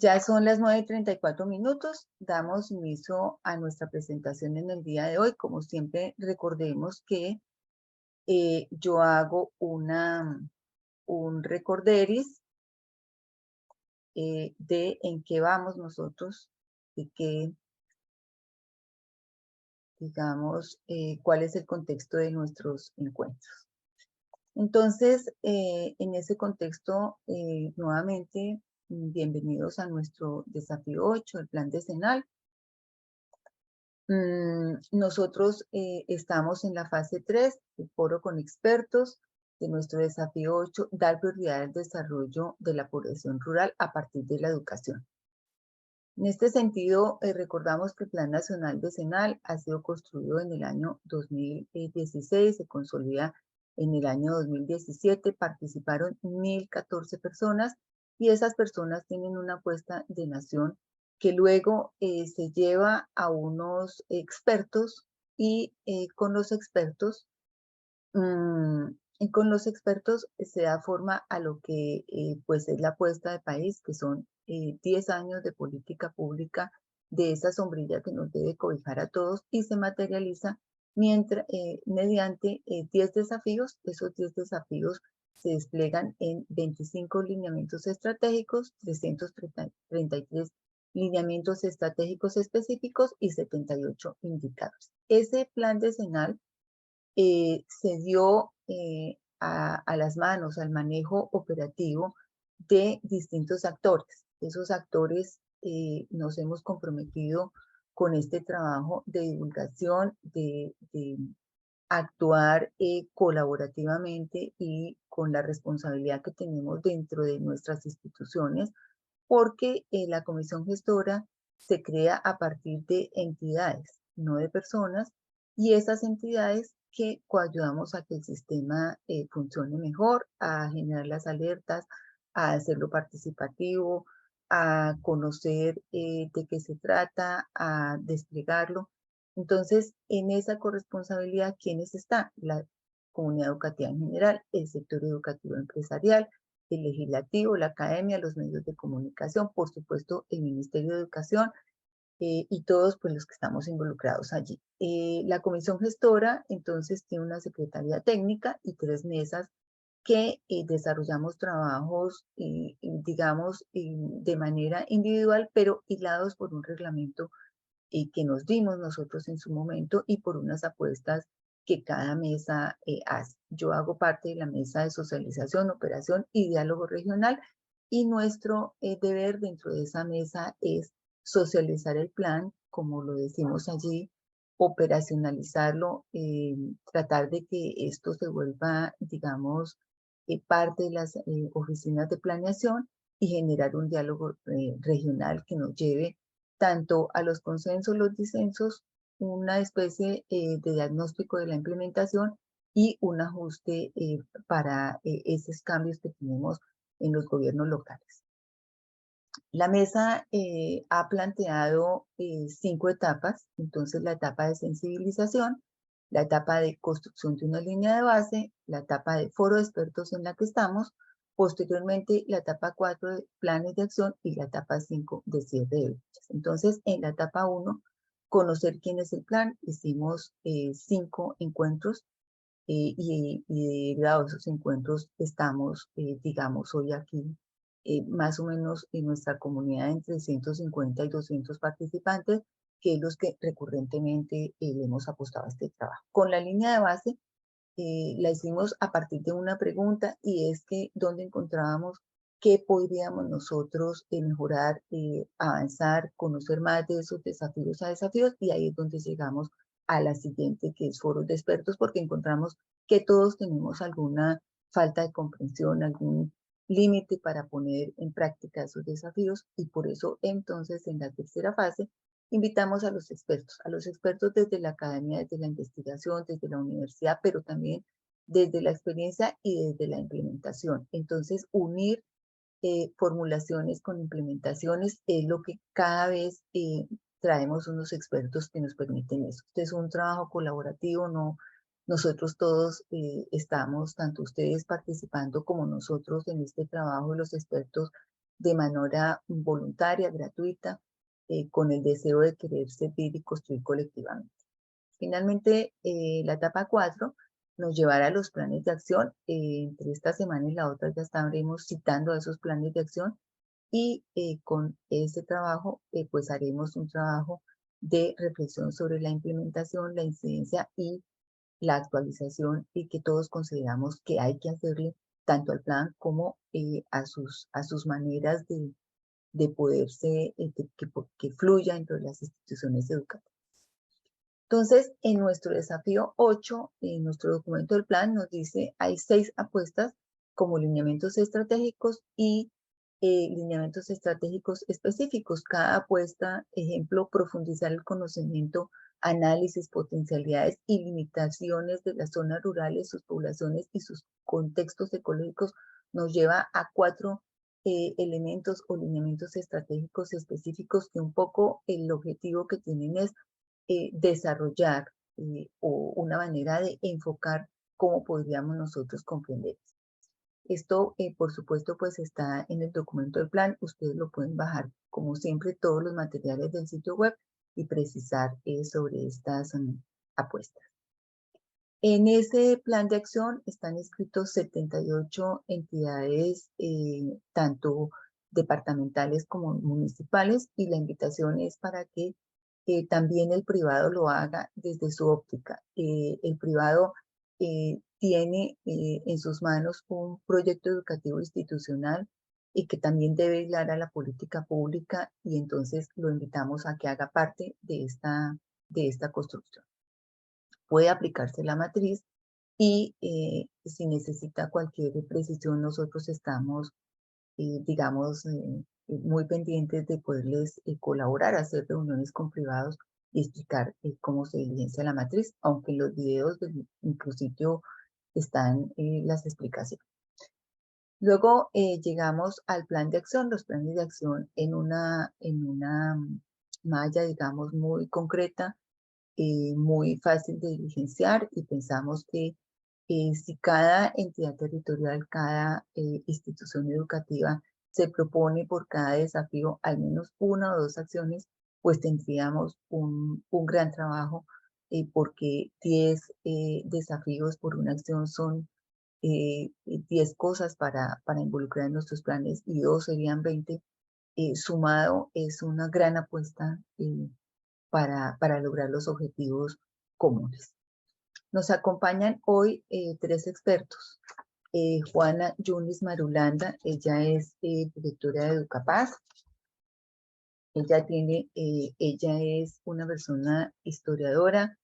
Ya son las 9:34. Damos inicio a nuestra presentación en el día de hoy. Como siempre, recordemos que yo hago un recorderis de en qué vamos nosotros, de qué, digamos, cuál es el contexto de nuestros encuentros. Entonces, en ese contexto, nuevamente, bienvenidos a nuestro desafío 8, el plan decenal. Nosotros estamos en la fase 3, el foro con expertos de nuestro desafío 8, dar prioridad al desarrollo de la población rural a partir de la educación. En este sentido, recordamos que el Plan Nacional Decenal ha sido construido en el año 2016, se consolida en el año 2017, participaron 1.014 personas y esas personas tienen una apuesta de nación que luego se lleva a unos expertos y con los expertos se da forma a lo que pues es la apuesta de país, que son 10 años de política pública de esa sombrilla que nos debe cobijar a todos y se materializa mediante 10 desafíos. Esos 10 desafíos se desplegan en 25 lineamientos estratégicos, 333 lineamientos estratégicos específicos y 78 indicadores. Ese plan decenal se dio a las manos, al manejo operativo de distintos actores. Esos actores nos hemos comprometido con este trabajo de divulgación, de actuar colaborativamente y con la responsabilidad que tenemos dentro de nuestras instituciones, porque la comisión gestora se crea a partir de entidades, no de personas, y esas entidades que coayudamos a que el sistema funcione mejor, a generar las alertas, a hacerlo participativo, a conocer de qué se trata, a desplegarlo. Entonces, en esa corresponsabilidad, ¿quiénes están? La comunidad educativa en general, el sector educativo empresarial, el legislativo, la academia, los medios de comunicación, por supuesto, el Ministerio de Educación, y todos pues los que estamos involucrados allí. La comisión gestora entonces tiene una secretaría técnica y 3 mesas que desarrollamos trabajos, digamos, de manera individual, pero hilados por un reglamento que nos dimos nosotros en su momento y por unas apuestas que cada mesa hace. Yo hago parte de la mesa de socialización, operación y diálogo regional, y nuestro deber dentro de esa mesa es socializar el plan, como lo decimos allí, operacionalizarlo, tratar de que esto se vuelva, digamos, parte de las oficinas de planeación y generar un diálogo regional que nos lleve tanto a los consensos, los disensos, una especie de diagnóstico de la implementación y un ajuste para esos cambios que tenemos en los gobiernos locales. La mesa ha planteado 5 etapas, entonces la etapa de sensibilización, la etapa de construcción de una línea de base, la etapa de foro de expertos en la que estamos, posteriormente la etapa 4 de planes de acción y la etapa 5 de cierre de brechas. Entonces, en la etapa 1, conocer quién es el plan, hicimos 5 encuentros y de esos encuentros estamos, digamos, hoy aquí más o menos en nuestra comunidad entre 150 y 200 participantes, que es los que recurrentemente le hemos apostado a este trabajo. Con la línea de base la hicimos a partir de una pregunta y es que dónde encontrábamos qué podríamos nosotros mejorar, avanzar, conocer más de esos desafíos a desafíos, y ahí es donde llegamos a la siguiente, que es foros de expertos, porque encontramos que todos tenemos alguna falta de comprensión, algún límite para poner en práctica esos desafíos, y por eso entonces en la tercera fase invitamos a los expertos desde la academia, desde la investigación, desde la universidad, pero también desde la experiencia y desde la implementación. Entonces, unir formulaciones con implementaciones es lo que cada vez traemos unos expertos que nos permiten eso. Este es un trabajo colaborativo, no, nosotros todos estamos, tanto ustedes participando como nosotros en este trabajo de los expertos, de manera voluntaria, gratuita, con el deseo de querer servir y construir colectivamente. Finalmente, la etapa 4 nos llevará a los planes de acción. Entre esta semana y la otra ya estaremos citando a esos planes de acción y con ese trabajo pues haremos un trabajo de reflexión sobre la implementación, la incidencia y la actualización y que todos consideramos que hay que hacerle tanto al plan como a sus maneras de poderse, que fluya dentro de las instituciones educativas. Entonces, en nuestro desafío 8, en nuestro documento del plan, nos dice hay 6 apuestas como lineamientos estratégicos y lineamientos estratégicos específicos. Cada apuesta, ejemplo, profundizar el conocimiento, análisis, potencialidades y limitaciones de las zonas rurales, sus poblaciones y sus contextos ecológicos, nos lleva a 4 elementos o lineamientos estratégicos específicos que un poco el objetivo que tienen es desarrollar o una manera de enfocar cómo podríamos nosotros comprender. Esto, por supuesto, pues está en el documento del plan. Ustedes lo pueden bajar, como siempre, todos los materiales del sitio web y precisar sobre estas apuestas. En ese plan de acción están inscritos 78 entidades, tanto departamentales como municipales, y la invitación es para que también el privado lo haga desde su óptica. El privado tiene en sus manos un proyecto educativo institucional y que también debe hilar a la política pública, y entonces lo invitamos a que haga parte de esta construcción. Puede aplicarse la matriz y si necesita cualquier precisión, nosotros estamos, digamos, muy pendientes de poderles colaborar, hacer reuniones con privados y explicar cómo se diligencia la matriz, aunque en los videos del micrositio están las explicaciones. Luego llegamos al plan de acción, los planes de acción en una malla, digamos, muy concreta, muy fácil de diligenciar, y pensamos que si cada entidad territorial, cada institución educativa se propone por cada desafío al menos 1 o 2 acciones, pues tendríamos un gran trabajo, porque 10 desafíos por una acción son 10 cosas para involucrar en nuestros planes, y 2 serían 20. Sumado es una gran apuesta para lograr los objetivos comunes. Nos acompañan hoy 3 expertos. Juana Yunis Marulanda, ella es directora de Educapaz. Ella es una persona historiadora,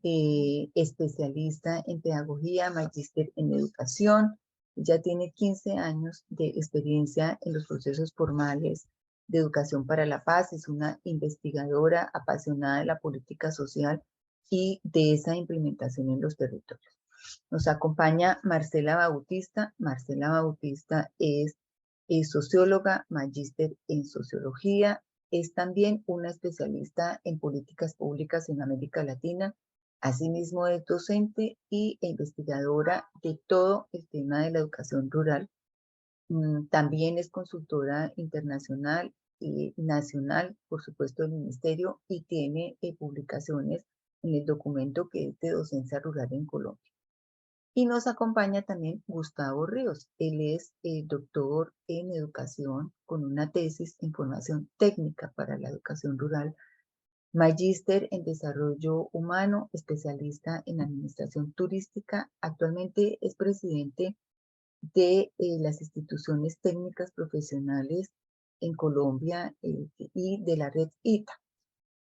especialista en pedagogía, magíster en educación. Ella tiene 15 años de experiencia en los procesos formales de educación para la paz. Es una investigadora apasionada de la política social y de esa implementación en los territorios. Nos acompaña Marcela Bautista. Marcela Bautista es socióloga, magíster en sociología. Es también una especialista en políticas públicas en América Latina. Asimismo es docente e investigadora de todo el tema de la educación rural. También es consultora internacional y nacional, por supuesto, del Ministerio, y tiene publicaciones en el documento que es de docencia rural en Colombia. Y nos acompaña también Gustavo Ríos. Él es doctor en educación con una tesis en formación técnica para la educación rural, magíster en desarrollo humano, especialista en administración turística. Actualmente es presidente de las instituciones técnicas profesionales en Colombia y de la red ITA.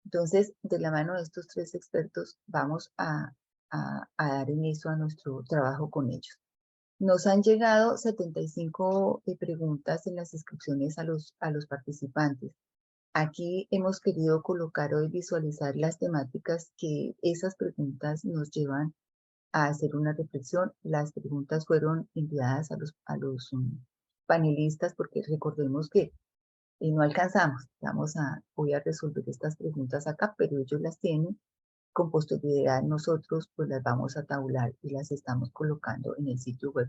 Entonces, de la mano de estos 3 expertos, vamos a dar inicio a nuestro trabajo con ellos. Nos han llegado 75 preguntas en las inscripciones a los participantes. Aquí hemos querido colocar hoy, visualizar las temáticas que esas preguntas nos llevan a hacer una reflexión. Las preguntas fueron enviadas a los panelistas, porque recordemos que no alcanzamos. Voy a resolver estas preguntas acá, pero ellos las tienen. Con posterioridad nosotros pues las vamos a tabular y las estamos colocando en el sitio web.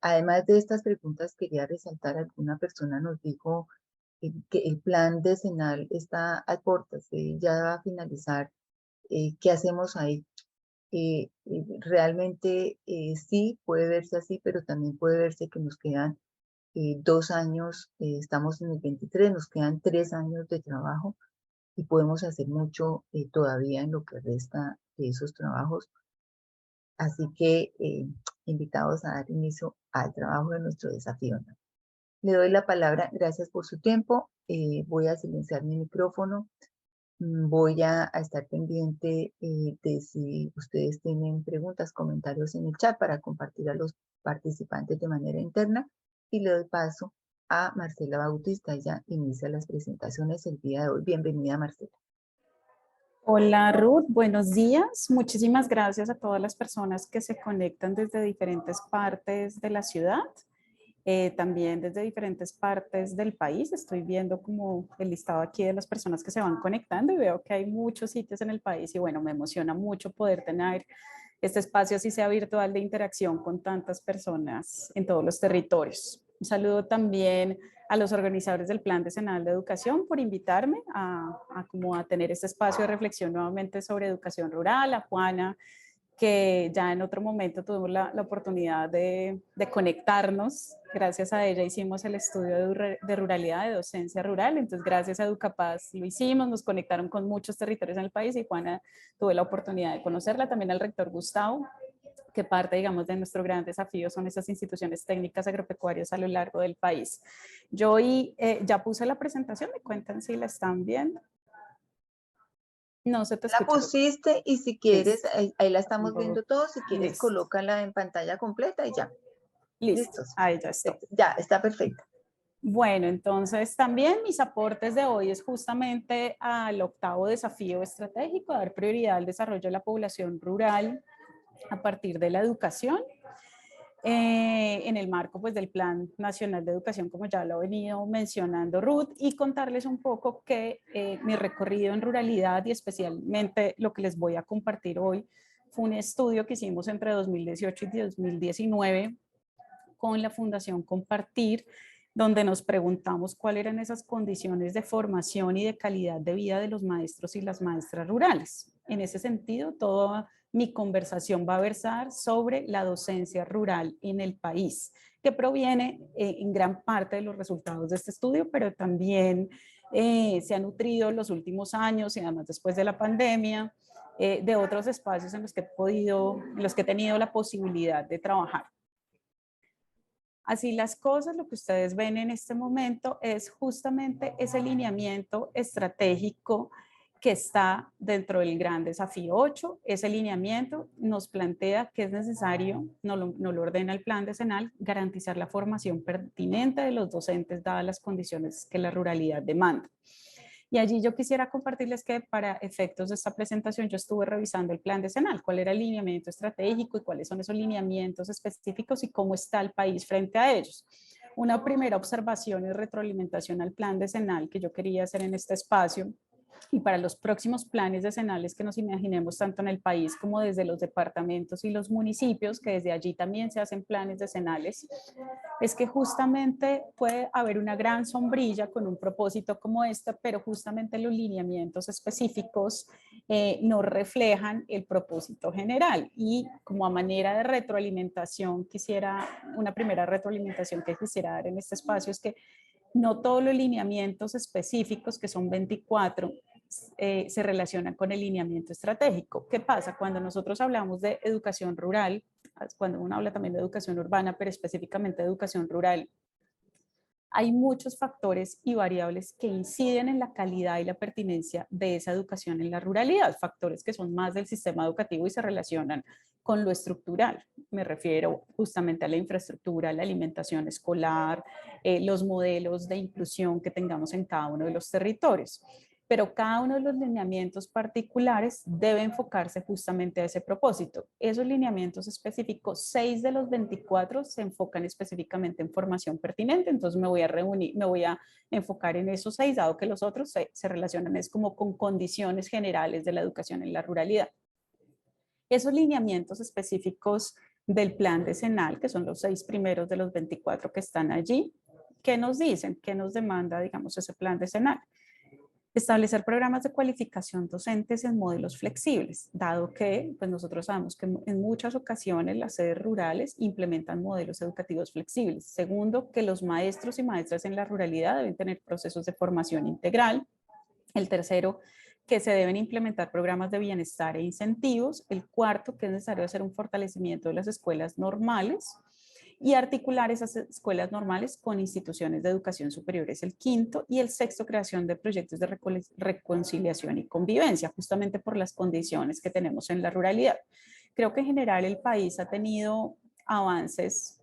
Además de estas preguntas, quería resaltar, alguna persona nos dijo que el plan decenal está a puertas, ya va a finalizar. ¿Qué hacemos ahí? Realmente sí puede verse así, pero también puede verse que nos quedan 2 años, estamos en el 23, nos quedan 3 años de trabajo y podemos hacer mucho todavía en lo que resta de esos trabajos. Así que invitados a dar inicio al trabajo de nuestro desafío, ¿no? Le doy la palabra, gracias por su tiempo. Voy a silenciar mi micrófono. Voy a estar pendiente de si ustedes tienen preguntas, comentarios en el chat para compartir a los participantes de manera interna. Y le doy paso a Marcela Bautista. Ella inicia las presentaciones el día de hoy. Bienvenida, Marcela. Hola Ruth, buenos días. Muchísimas gracias a todas las personas que se conectan desde diferentes partes de la ciudad, también desde diferentes partes del país. Estoy viendo como el listado aquí de las personas que se van conectando y veo que hay muchos sitios en el país y bueno, me emociona mucho poder tener este espacio, así sea virtual, de interacción con tantas personas en todos los territorios. Un saludo también a los organizadores del Plan Decenal de Educación por invitarme a tener este espacio de reflexión nuevamente sobre educación rural, a Juana, que ya en otro momento tuvimos la oportunidad de conectarnos. Gracias a ella hicimos el estudio de ruralidad, de docencia rural. Entonces, gracias a Educapaz lo hicimos, nos conectaron con muchos territorios en el país y Juana tuve la oportunidad de conocerla. También al rector Gustavo, que parte, digamos, de nuestro gran desafío son esas instituciones técnicas agropecuarias a lo largo del país. Yo ya puse la presentación, me cuentan si la están viendo. No se te La escucha. pusiste y si quieres, Listo. ahí la estamos viendo todos. Si quieres, Listo. colócala en pantalla completa y ya. Listo. Listos. Ahí ya estoy. Ya, está perfecta. Bueno, entonces también mis aportes de hoy es justamente al octavo desafío estratégico, dar prioridad al desarrollo de la población rural a partir de la educación, en el marco pues, del Plan Nacional de Educación, como ya lo ha venido mencionando Ruth, y contarles un poco que mi recorrido en ruralidad y especialmente lo que les voy a compartir hoy fue un estudio que hicimos entre 2018 y 2019 con la Fundación Compartir, donde nos preguntamos cuáles eran esas condiciones de formación y de calidad de vida de los maestros y las maestras rurales. En ese sentido, toda mi conversación va a versar sobre la docencia rural en el país, que proviene en gran parte de los resultados de este estudio, pero también se ha nutrido en los últimos años y además después de la pandemia, de otros espacios en los que he tenido la posibilidad de trabajar. Así las cosas, lo que ustedes ven en este momento es justamente ese lineamiento estratégico que está dentro del gran desafío 8. Ese lineamiento nos plantea que es necesario, no lo ordena el plan decenal, garantizar la formación pertinente de los docentes dadas las condiciones que la ruralidad demanda. Y allí yo quisiera compartirles que para efectos de esta presentación yo estuve revisando el plan decenal, cuál era el lineamiento estratégico y cuáles son esos lineamientos específicos y cómo está el país frente a ellos. Una primera observación y retroalimentación al plan decenal que yo quería hacer en este espacio y para los próximos planes decenales que nos imaginemos tanto en el país como desde los departamentos y los municipios, que desde allí también se hacen planes decenales, es que justamente puede haber una gran sombrilla con un propósito como este, pero justamente los lineamientos específicos no reflejan el propósito general. Y como a manera de retroalimentación, una primera retroalimentación que quisiera dar en este espacio es que no todos los lineamientos específicos, que son 24, se relacionan con el lineamiento estratégico. ¿Qué pasa? Cuando nosotros hablamos de educación rural, cuando uno habla también de educación urbana, pero específicamente de educación rural, hay muchos factores y variables que inciden en la calidad y la pertinencia de esa educación en la ruralidad, factores que son más del sistema educativo y se relacionan con lo estructural. Me refiero justamente a la infraestructura, la alimentación escolar, los modelos de inclusión que tengamos en cada uno de los territorios. Pero cada uno de los lineamientos particulares debe enfocarse justamente a ese propósito. Esos lineamientos específicos, 6 de los 24 se enfocan específicamente en formación pertinente, entonces me voy a enfocar en esos 6, dado que los otros se relacionan es como con condiciones generales de la educación en la ruralidad. Esos lineamientos específicos del plan decenal, que son los 6 primeros de los 24 que están allí. ¿Qué nos dicen? ¿Qué nos demanda, digamos, ese plan decenal? Establecer programas de cualificación docentes en modelos flexibles, dado que pues nosotros sabemos que en muchas ocasiones las sedes rurales implementan modelos educativos flexibles. Segundo, que los maestros y maestras en la ruralidad deben tener procesos de formación integral. El tercero, que se deben implementar programas de bienestar e incentivos. El cuarto, que es necesario hacer un fortalecimiento de las escuelas normales y articular esas escuelas normales con instituciones de educación superior es el quinto, y el sexto, creación de proyectos de reconciliación y convivencia, justamente por las condiciones que tenemos en la ruralidad. Creo que en general el país ha tenido avances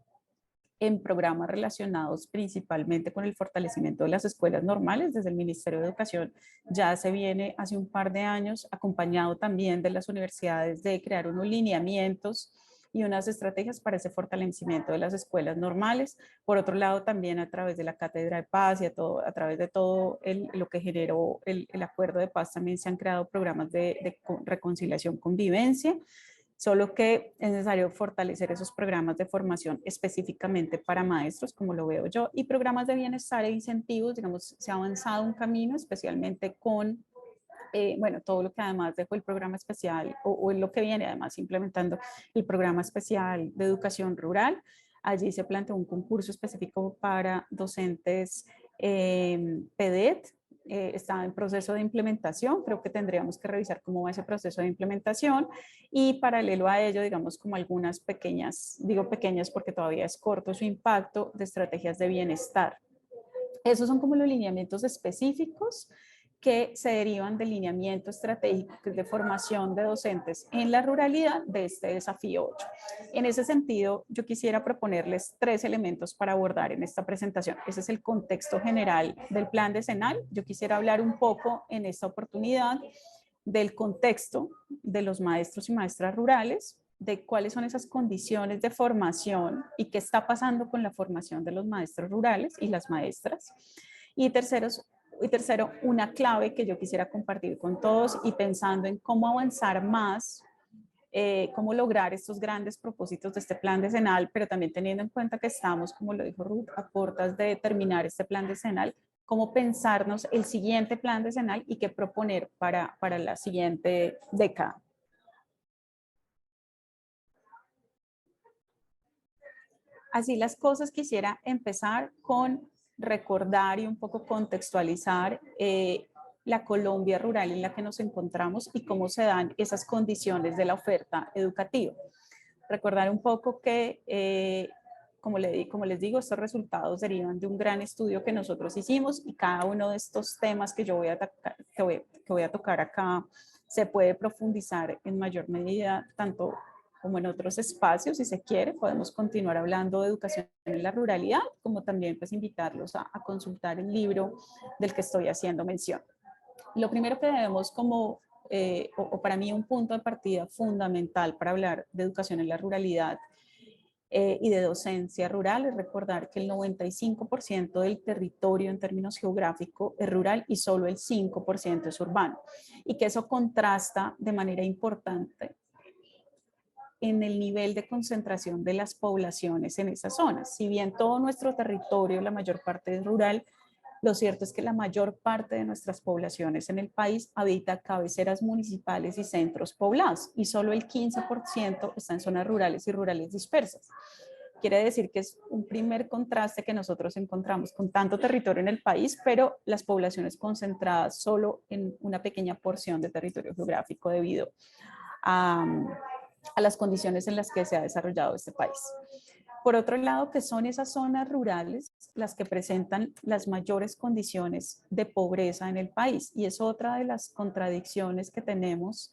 en programas relacionados principalmente con el fortalecimiento de las escuelas normales. Desde el Ministerio de Educación ya se viene hace un par de años, acompañado también de las universidades, de crear unos lineamientos y unas estrategias para ese fortalecimiento de las escuelas normales. Por otro lado, también a través de la Cátedra de Paz y a través de todo lo que generó el Acuerdo de Paz, también se han creado programas de reconciliación, convivencia, solo que es necesario fortalecer esos programas de formación específicamente para maestros, como lo veo yo, y programas de bienestar e incentivos. Digamos, se ha avanzado un camino, especialmente con bueno, todo lo que además dejó el programa especial o lo que viene además implementando el programa especial de educación rural. Allí se planteó un concurso específico para docentes PEDET. Está en proceso de implementación. Creo que tendríamos que revisar cómo va ese proceso de implementación, y paralelo a ello, digamos, como algunas pequeñas, digo pequeñas porque todavía es corto su impacto, de estrategias de bienestar. Esos son como los lineamientos específicos que se derivan del lineamiento estratégico de formación de docentes en la ruralidad de este desafío 8. En ese sentido, yo quisiera proponerles 3 elementos para abordar en esta presentación. Ese es el contexto general del plan decenal. Yo quisiera hablar un poco en esta oportunidad del contexto de los maestros y maestras rurales, de cuáles son esas condiciones de formación y qué está pasando con la formación de los maestros rurales y las maestras. Y tercero, una clave que yo quisiera compartir con todos, y pensando en cómo avanzar más, cómo lograr estos grandes propósitos de este plan decenal, pero también teniendo en cuenta que estamos, como lo dijo Ruth, a puertas de terminar este plan decenal, cómo pensarnos el siguiente plan decenal y qué proponer para la siguiente década. Así las cosas, quisiera empezar con recordar y un poco contextualizar la Colombia rural en la que nos encontramos y cómo se dan esas condiciones de la oferta educativa. Recordar un poco que, como les digo, estos resultados derivan de un gran estudio que nosotros hicimos, y cada uno de estos temas que yo voy a tocar acá se puede profundizar en mayor medida, tanto como en otros espacios, si se quiere. Podemos continuar hablando de educación en la ruralidad, como también pues invitarlos a consultar el libro del que estoy haciendo mención. Lo primero que debemos o para mí un punto de partida fundamental para hablar de educación en la ruralidad y de docencia rural es recordar que el 95% del territorio en términos geográficos es rural y solo el 5% es urbano, y que eso contrasta de manera importante en el nivel de concentración de las poblaciones en esas zonas. Si bien todo nuestro territorio, la mayor parte es rural, lo cierto es que la mayor parte de nuestras poblaciones en el país habita cabeceras municipales y centros poblados, y solo el 15% está en zonas rurales y rurales dispersas. Quiere decir que es un primer contraste que nosotros encontramos con tanto territorio en el país, pero las poblaciones concentradas solo en una pequeña porción de territorio geográfico debido a las condiciones en las que se ha desarrollado este país. Por otro lado, que son esas zonas rurales las que presentan las mayores condiciones de pobreza en el país, y es otra de las contradicciones que tenemos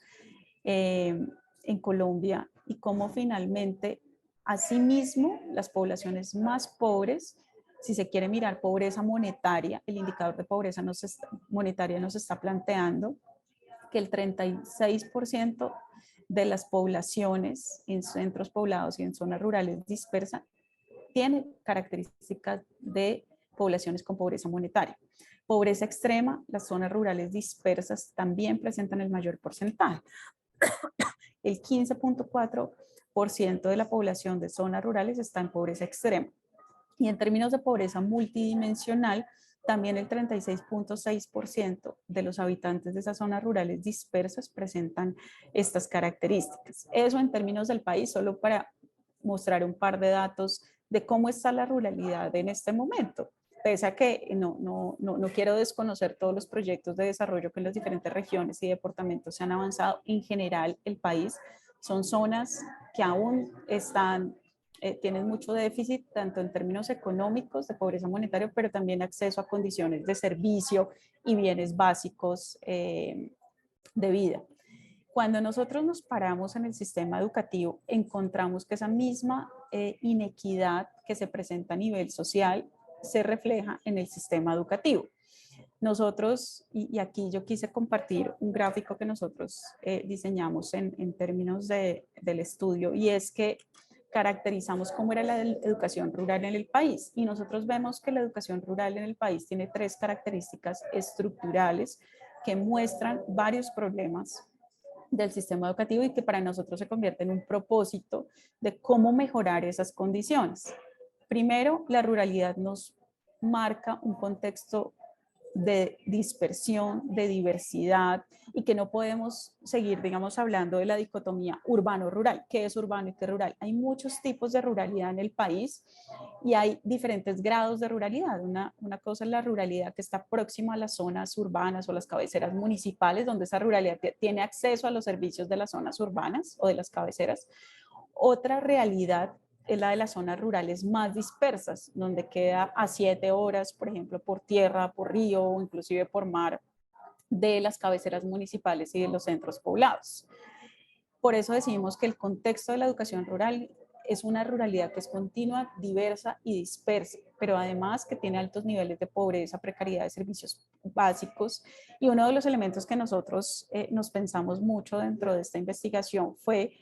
en Colombia, y cómo finalmente, asimismo, las poblaciones más pobres, si se quiere mirar pobreza monetaria, el indicador de pobreza monetaria nos está planteando que el 36% de las poblaciones en centros poblados y en zonas rurales dispersas tiene características de poblaciones con pobreza monetaria. Pobreza extrema, las zonas rurales dispersas también presentan el mayor porcentaje. El 15.4% de la población de zonas rurales está en pobreza extrema. Y en términos de pobreza multidimensional, también el 36.6% de los habitantes de esas zonas rurales dispersas presentan estas características. Eso en términos del país, solo para mostrar un par de datos de cómo está la ruralidad en este momento. Pese a que no quiero desconocer todos los proyectos de desarrollo que en las diferentes regiones y departamentos se han avanzado, en general el país son zonas que aún tienen mucho déficit, tanto en términos económicos, de pobreza monetaria, pero también acceso a condiciones de servicio y bienes básicos de vida. Cuando nosotros nos paramos en el sistema educativo, encontramos que esa misma inequidad que se presenta a nivel social se refleja en el sistema educativo. Nosotros, y aquí yo quise compartir un gráfico que nosotros diseñamos en términos del estudio, y es que caracterizamos cómo era la educación rural en el país. Y nosotros vemos que la educación rural en el país tiene 3 características estructurales que muestran varios problemas del sistema educativo y que para nosotros se convierte en un propósito de cómo mejorar esas condiciones. Primero, la ruralidad nos marca un contexto de dispersión, de diversidad, y que no podemos seguir, digamos, hablando de la dicotomía urbano-rural. ¿Qué es urbano y qué es rural? Hay muchos tipos de ruralidad en el país y hay diferentes grados de ruralidad. Una cosa es la ruralidad que está próxima a las zonas urbanas o las cabeceras municipales, donde esa ruralidad tiene acceso a los servicios de las zonas urbanas o de las cabeceras. Otra realidad es la de las zonas rurales más dispersas, donde queda a 7 horas, por ejemplo, por tierra, por río o inclusive por mar, de las cabeceras municipales y de los centros poblados. Por eso decimos que el contexto de la educación rural es una ruralidad que es continua, diversa y dispersa, pero además que tiene altos niveles de pobreza, precariedad de servicios básicos. Y uno de los elementos que nosotros nos pensamos mucho dentro de esta investigación fue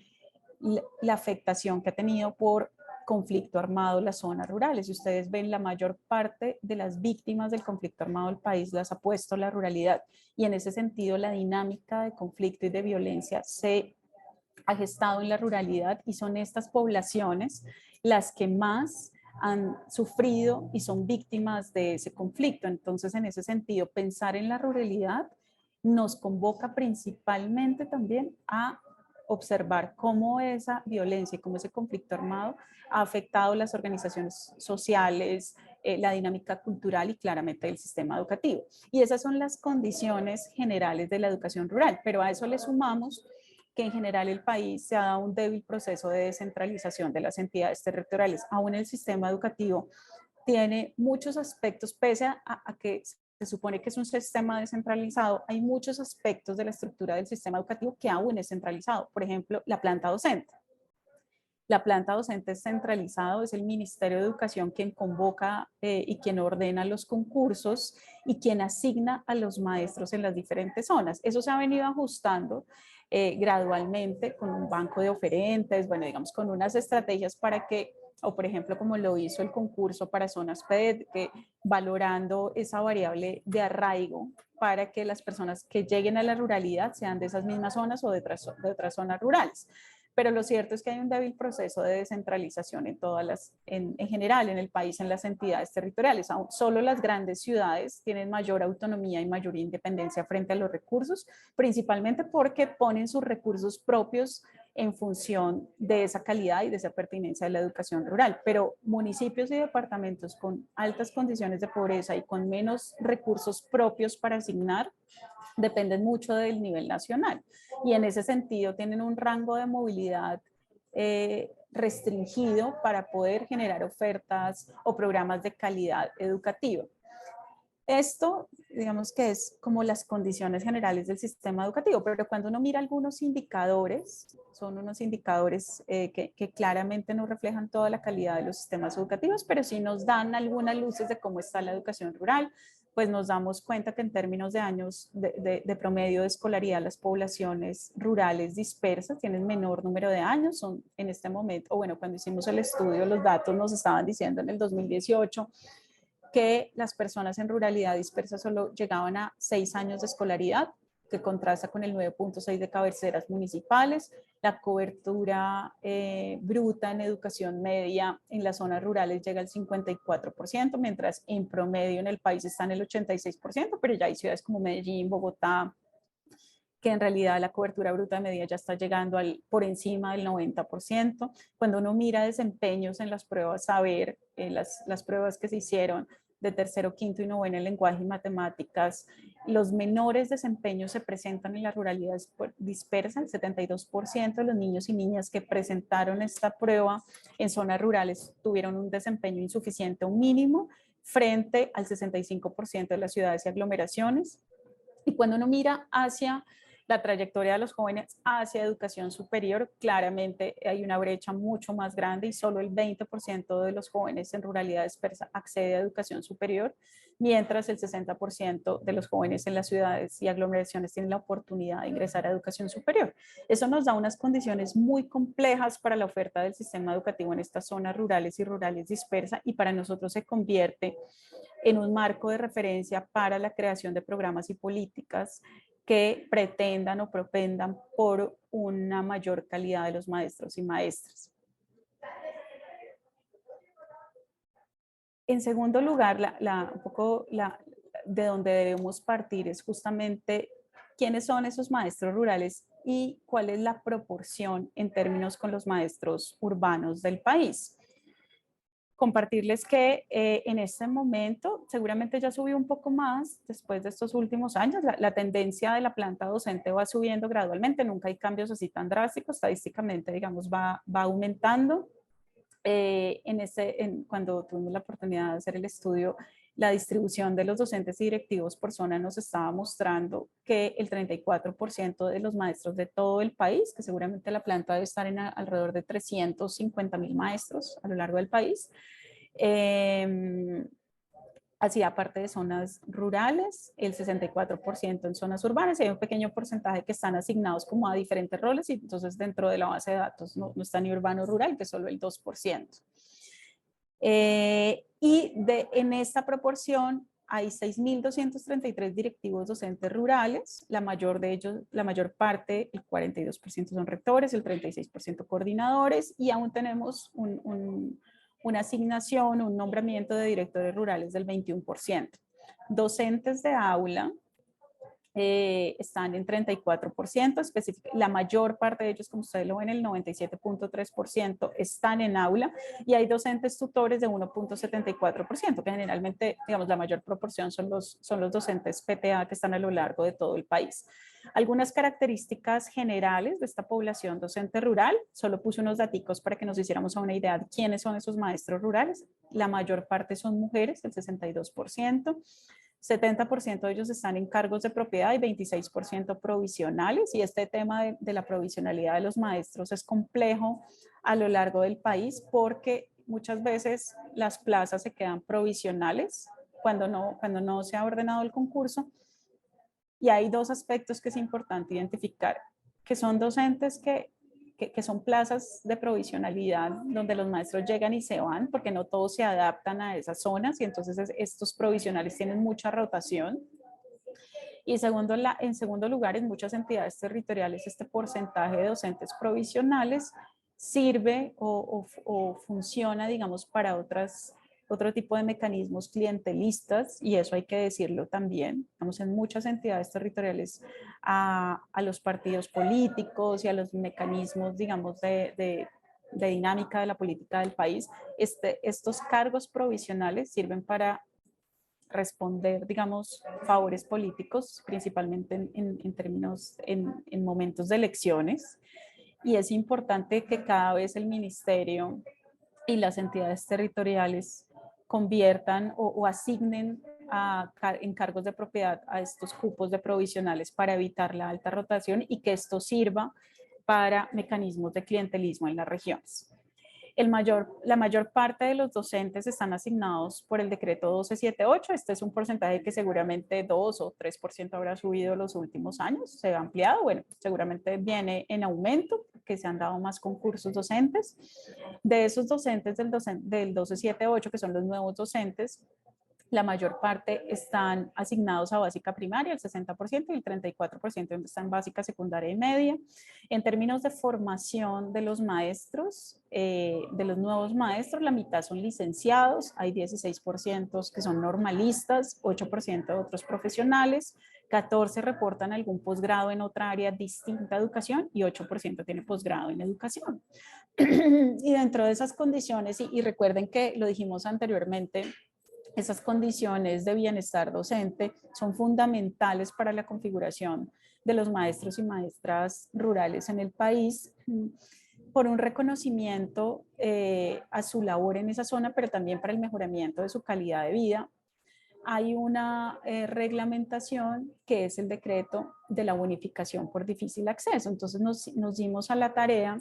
la afectación que ha tenido por conflicto armado las zonas rurales. Si ustedes ven, la mayor parte de las víctimas del conflicto armado del país las ha puesto la ruralidad, y en ese sentido la dinámica de conflicto y de violencia se ha gestado en la ruralidad, y son estas poblaciones las que más han sufrido y son víctimas de ese conflicto. Entonces, en ese sentido, pensar en la ruralidad nos convoca principalmente también a observar cómo esa violencia y cómo ese conflicto armado ha afectado las organizaciones sociales, la dinámica cultural y claramente el sistema educativo. Y esas son las condiciones generales de la educación rural, pero a eso le sumamos que en general el país se ha dado un débil proceso de descentralización de las entidades territoriales. Aún el sistema educativo tiene muchos aspectos, pese a que se supone que es un sistema descentralizado, hay muchos aspectos de la estructura del sistema educativo que aún es centralizado. Por ejemplo, la planta docente. La planta docente es centralizado, es el Ministerio de Educación quien convoca y quien ordena los concursos y quien asigna a los maestros en las diferentes zonas. Eso se ha venido ajustando gradualmente con un banco de oferentes, bueno, digamos, con unas estrategias para que, o por ejemplo, como lo hizo el concurso para zonas PED, que valorando esa variable de arraigo para que las personas que lleguen a la ruralidad sean de esas mismas zonas o de otras zonas rurales. Pero lo cierto es que hay un débil proceso de descentralización en general en el país, en las entidades territoriales. Aún solo las grandes ciudades tienen mayor autonomía y mayor independencia frente a los recursos, principalmente porque ponen sus recursos propios en función de esa calidad y de esa pertinencia de la educación rural. Pero municipios y departamentos con altas condiciones de pobreza y con menos recursos propios para asignar dependen mucho del nivel nacional, y en ese sentido tienen un rango de movilidad restringido para poder generar ofertas o programas de calidad educativa. Esto, digamos que es como las condiciones generales del sistema educativo, pero cuando uno mira algunos indicadores, son unos indicadores que claramente no reflejan toda la calidad de los sistemas educativos, pero sí nos dan algunas luces de cómo está la educación rural. Pues nos damos cuenta que en términos de años de promedio de escolaridad, las poblaciones rurales dispersas tienen menor número de años, son en este momento, o bueno, cuando hicimos el estudio, los datos nos estaban diciendo en el 2018 que las personas en ruralidad dispersa solo llegaban a 6 años de escolaridad, que contrasta con el 9.6 de cabeceras municipales. La cobertura bruta en educación media en las zonas rurales llega al 54%, mientras en promedio en el país está en el 86%, pero ya hay ciudades como Medellín, Bogotá, que en realidad la cobertura bruta de media ya está llegando por encima del 90%. Cuando uno mira desempeños en las pruebas saber, las pruebas que se hicieron de tercero, quinto y noveno en lenguaje y matemáticas, los menores desempeños se presentan en la ruralidad dispersa. El 72% de los niños y niñas que presentaron esta prueba en zonas rurales tuvieron un desempeño insuficiente o mínimo frente al 65% de las ciudades y aglomeraciones. Y cuando uno mira hacia la trayectoria de los jóvenes hacia educación superior, claramente hay una brecha mucho más grande y solo el 20% de los jóvenes en ruralidad dispersa accede a educación superior, mientras el 60% de los jóvenes en las ciudades y aglomeraciones tienen la oportunidad de ingresar a educación superior. Eso nos da unas condiciones muy complejas para la oferta del sistema educativo en estas zonas rurales y rurales dispersas, y para nosotros se convierte en un marco de referencia para la creación de programas y políticas que pretendan o propendan por una mayor calidad de los maestros y maestras. En segundo lugar, de donde debemos partir es justamente quiénes son esos maestros rurales y cuál es la proporción en términos con los maestros urbanos del país. Compartirles que en este momento seguramente ya subió un poco más después de estos últimos años. La tendencia de la planta docente va subiendo gradualmente, nunca hay cambios así tan drásticos, estadísticamente digamos va aumentando. Cuando tuvimos la oportunidad de hacer el estudio, la distribución de los docentes y directivos por zona nos estaba mostrando que el 34% de los maestros de todo el país, que seguramente la planta debe estar en alrededor de 350,000 maestros a lo largo del país, hacía parte de zonas rurales, el 64% en zonas urbanas, y hay un pequeño porcentaje que están asignados como a diferentes roles, y entonces dentro de la base de datos no está ni urbano rural, que es solo el 2%. En esta proporción hay 6.233 directivos docentes rurales, la mayor parte, el 42% son rectores, el 36% coordinadores, y aún tenemos una asignación, un nombramiento de directores rurales del 21%. Docentes de aula están en 34%, la mayor parte de ellos, como ustedes lo ven, el 97.3% están en aula, y hay docentes tutores de 1.74%, que generalmente, digamos, la mayor proporción son los docentes PTA que están a lo largo de todo el país. Algunas características generales de esta población docente rural, solo puse unos daticos para que nos hiciéramos una idea de quiénes son esos maestros rurales. La mayor parte son mujeres, el 62%. 70% de ellos están en cargos de propiedad y 26% provisionales, y este tema de la provisionalidad de los maestros es complejo a lo largo del país porque muchas veces las plazas se quedan provisionales cuando no se ha ordenado el concurso, y hay dos aspectos que es importante identificar, que son docentes que son plazas de provisionalidad donde los maestros llegan y se van porque no todos se adaptan a esas zonas, y entonces estos provisionales tienen mucha rotación. Y en segundo lugar, en muchas entidades territoriales este porcentaje de docentes provisionales sirve o funciona, digamos, para otro tipo de mecanismos clientelistas, y eso hay que decirlo también. Estamos en muchas entidades territoriales a los partidos políticos y a los mecanismos, digamos, de dinámica de la política del país. Estos cargos provisionales sirven para responder, digamos, favores políticos, principalmente en momentos de elecciones, y es importante que cada vez el ministerio y las entidades territoriales conviertan o asignen en cargos de propiedad a estos cupos de provisionales para evitar la alta rotación y que esto sirva para mecanismos de clientelismo en las regiones. La mayor parte de los docentes están asignados por el decreto 1278. Este es un porcentaje que seguramente 2 o 3% habrá subido los últimos años, se ha ampliado, bueno, seguramente viene en aumento porque se han dado más concursos docentes. De esos docentes del 1278, que son los nuevos docentes, La mayor parte están asignados a básica primaria, el 60%, y el 34% está en básica secundaria y media. En términos de formación de los maestros, de los nuevos maestros, la mitad son licenciados, hay 16% que son normalistas, 8% de otros profesionales, 14 reportan algún posgrado en otra área distinta a educación y 8% tiene posgrado en educación. Y dentro de esas condiciones, y recuerden que lo dijimos anteriormente, esas condiciones de bienestar docente son fundamentales para la configuración de los maestros y maestras rurales en el país, por un reconocimiento a su labor en esa zona, pero también para el mejoramiento de su calidad de vida. Hay una reglamentación que es el decreto de la bonificación por difícil acceso. Entonces nos dimos a la tarea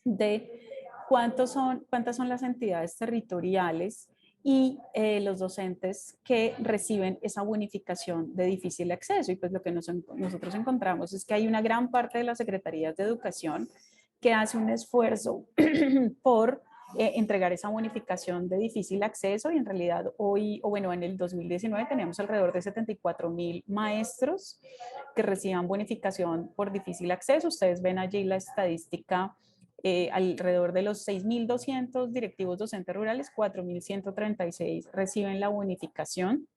de cuántas son las entidades territoriales y los docentes que reciben esa bonificación de difícil acceso. Y pues lo que nosotros encontramos es que hay una gran parte de las secretarías de educación que hace un esfuerzo por entregar esa bonificación de difícil acceso, y en realidad hoy, o bueno, en el 2019 teníamos alrededor de 74,000 maestros que reciban bonificación por difícil acceso. Ustedes ven allí la estadística. Alrededor de los 6,200 directivos docentes rurales, 4,136 reciben la bonificación.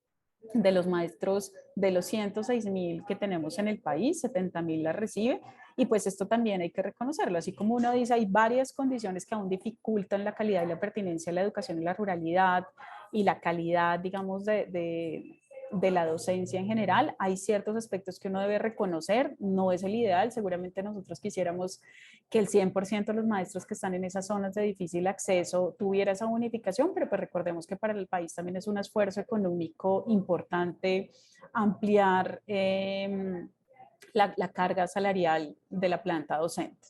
De los maestros, de los 106,000 que tenemos en el país, 70,000 la recibe. Y pues esto también hay que reconocerlo. Así como uno dice, hay varias condiciones que aún dificultan la calidad y la pertinencia de la educación en la ruralidad y la calidad, digamos, de la docencia en general. Hay ciertos aspectos que uno debe reconocer, no es el ideal. Seguramente nosotros quisiéramos que el 100% de los maestros que están en esas zonas de difícil acceso tuviera esa bonificación, pero pues recordemos que para el país también es un esfuerzo económico importante ampliar la carga salarial de la planta docente.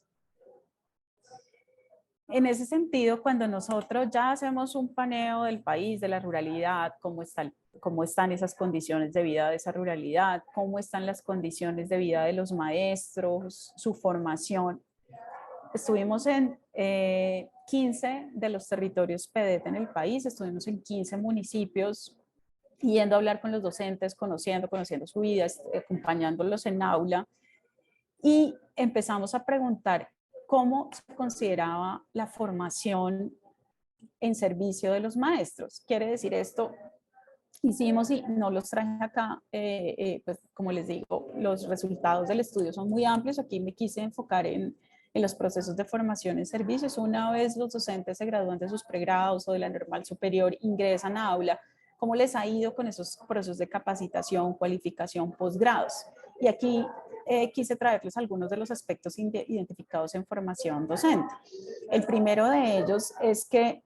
En ese sentido, cuando nosotros ya hacemos un paneo del país, de la ruralidad, cómo están esas condiciones de vida de esa ruralidad, cómo están las condiciones de vida de los maestros, su formación. Estuvimos en 15 de los territorios PEDET en el país, estuvimos en 15 municipios, yendo a hablar con los docentes, conociendo su vida, acompañándolos en aula, y empezamos a preguntar cómo se consideraba la formación en servicio de los maestros. Quiere decir esto, hicimos, y no los traje acá, pues como les digo, los resultados del estudio son muy amplios. Aquí me quise enfocar en los procesos de formación en servicios. Una vez los docentes se gradúan de sus pregrados o de la normal superior, ingresan a aula, ¿cómo les ha ido con esos procesos de capacitación, cualificación, posgrados? Y aquí quise traerles algunos de los aspectos identificados en formación docente. El primero de ellos es que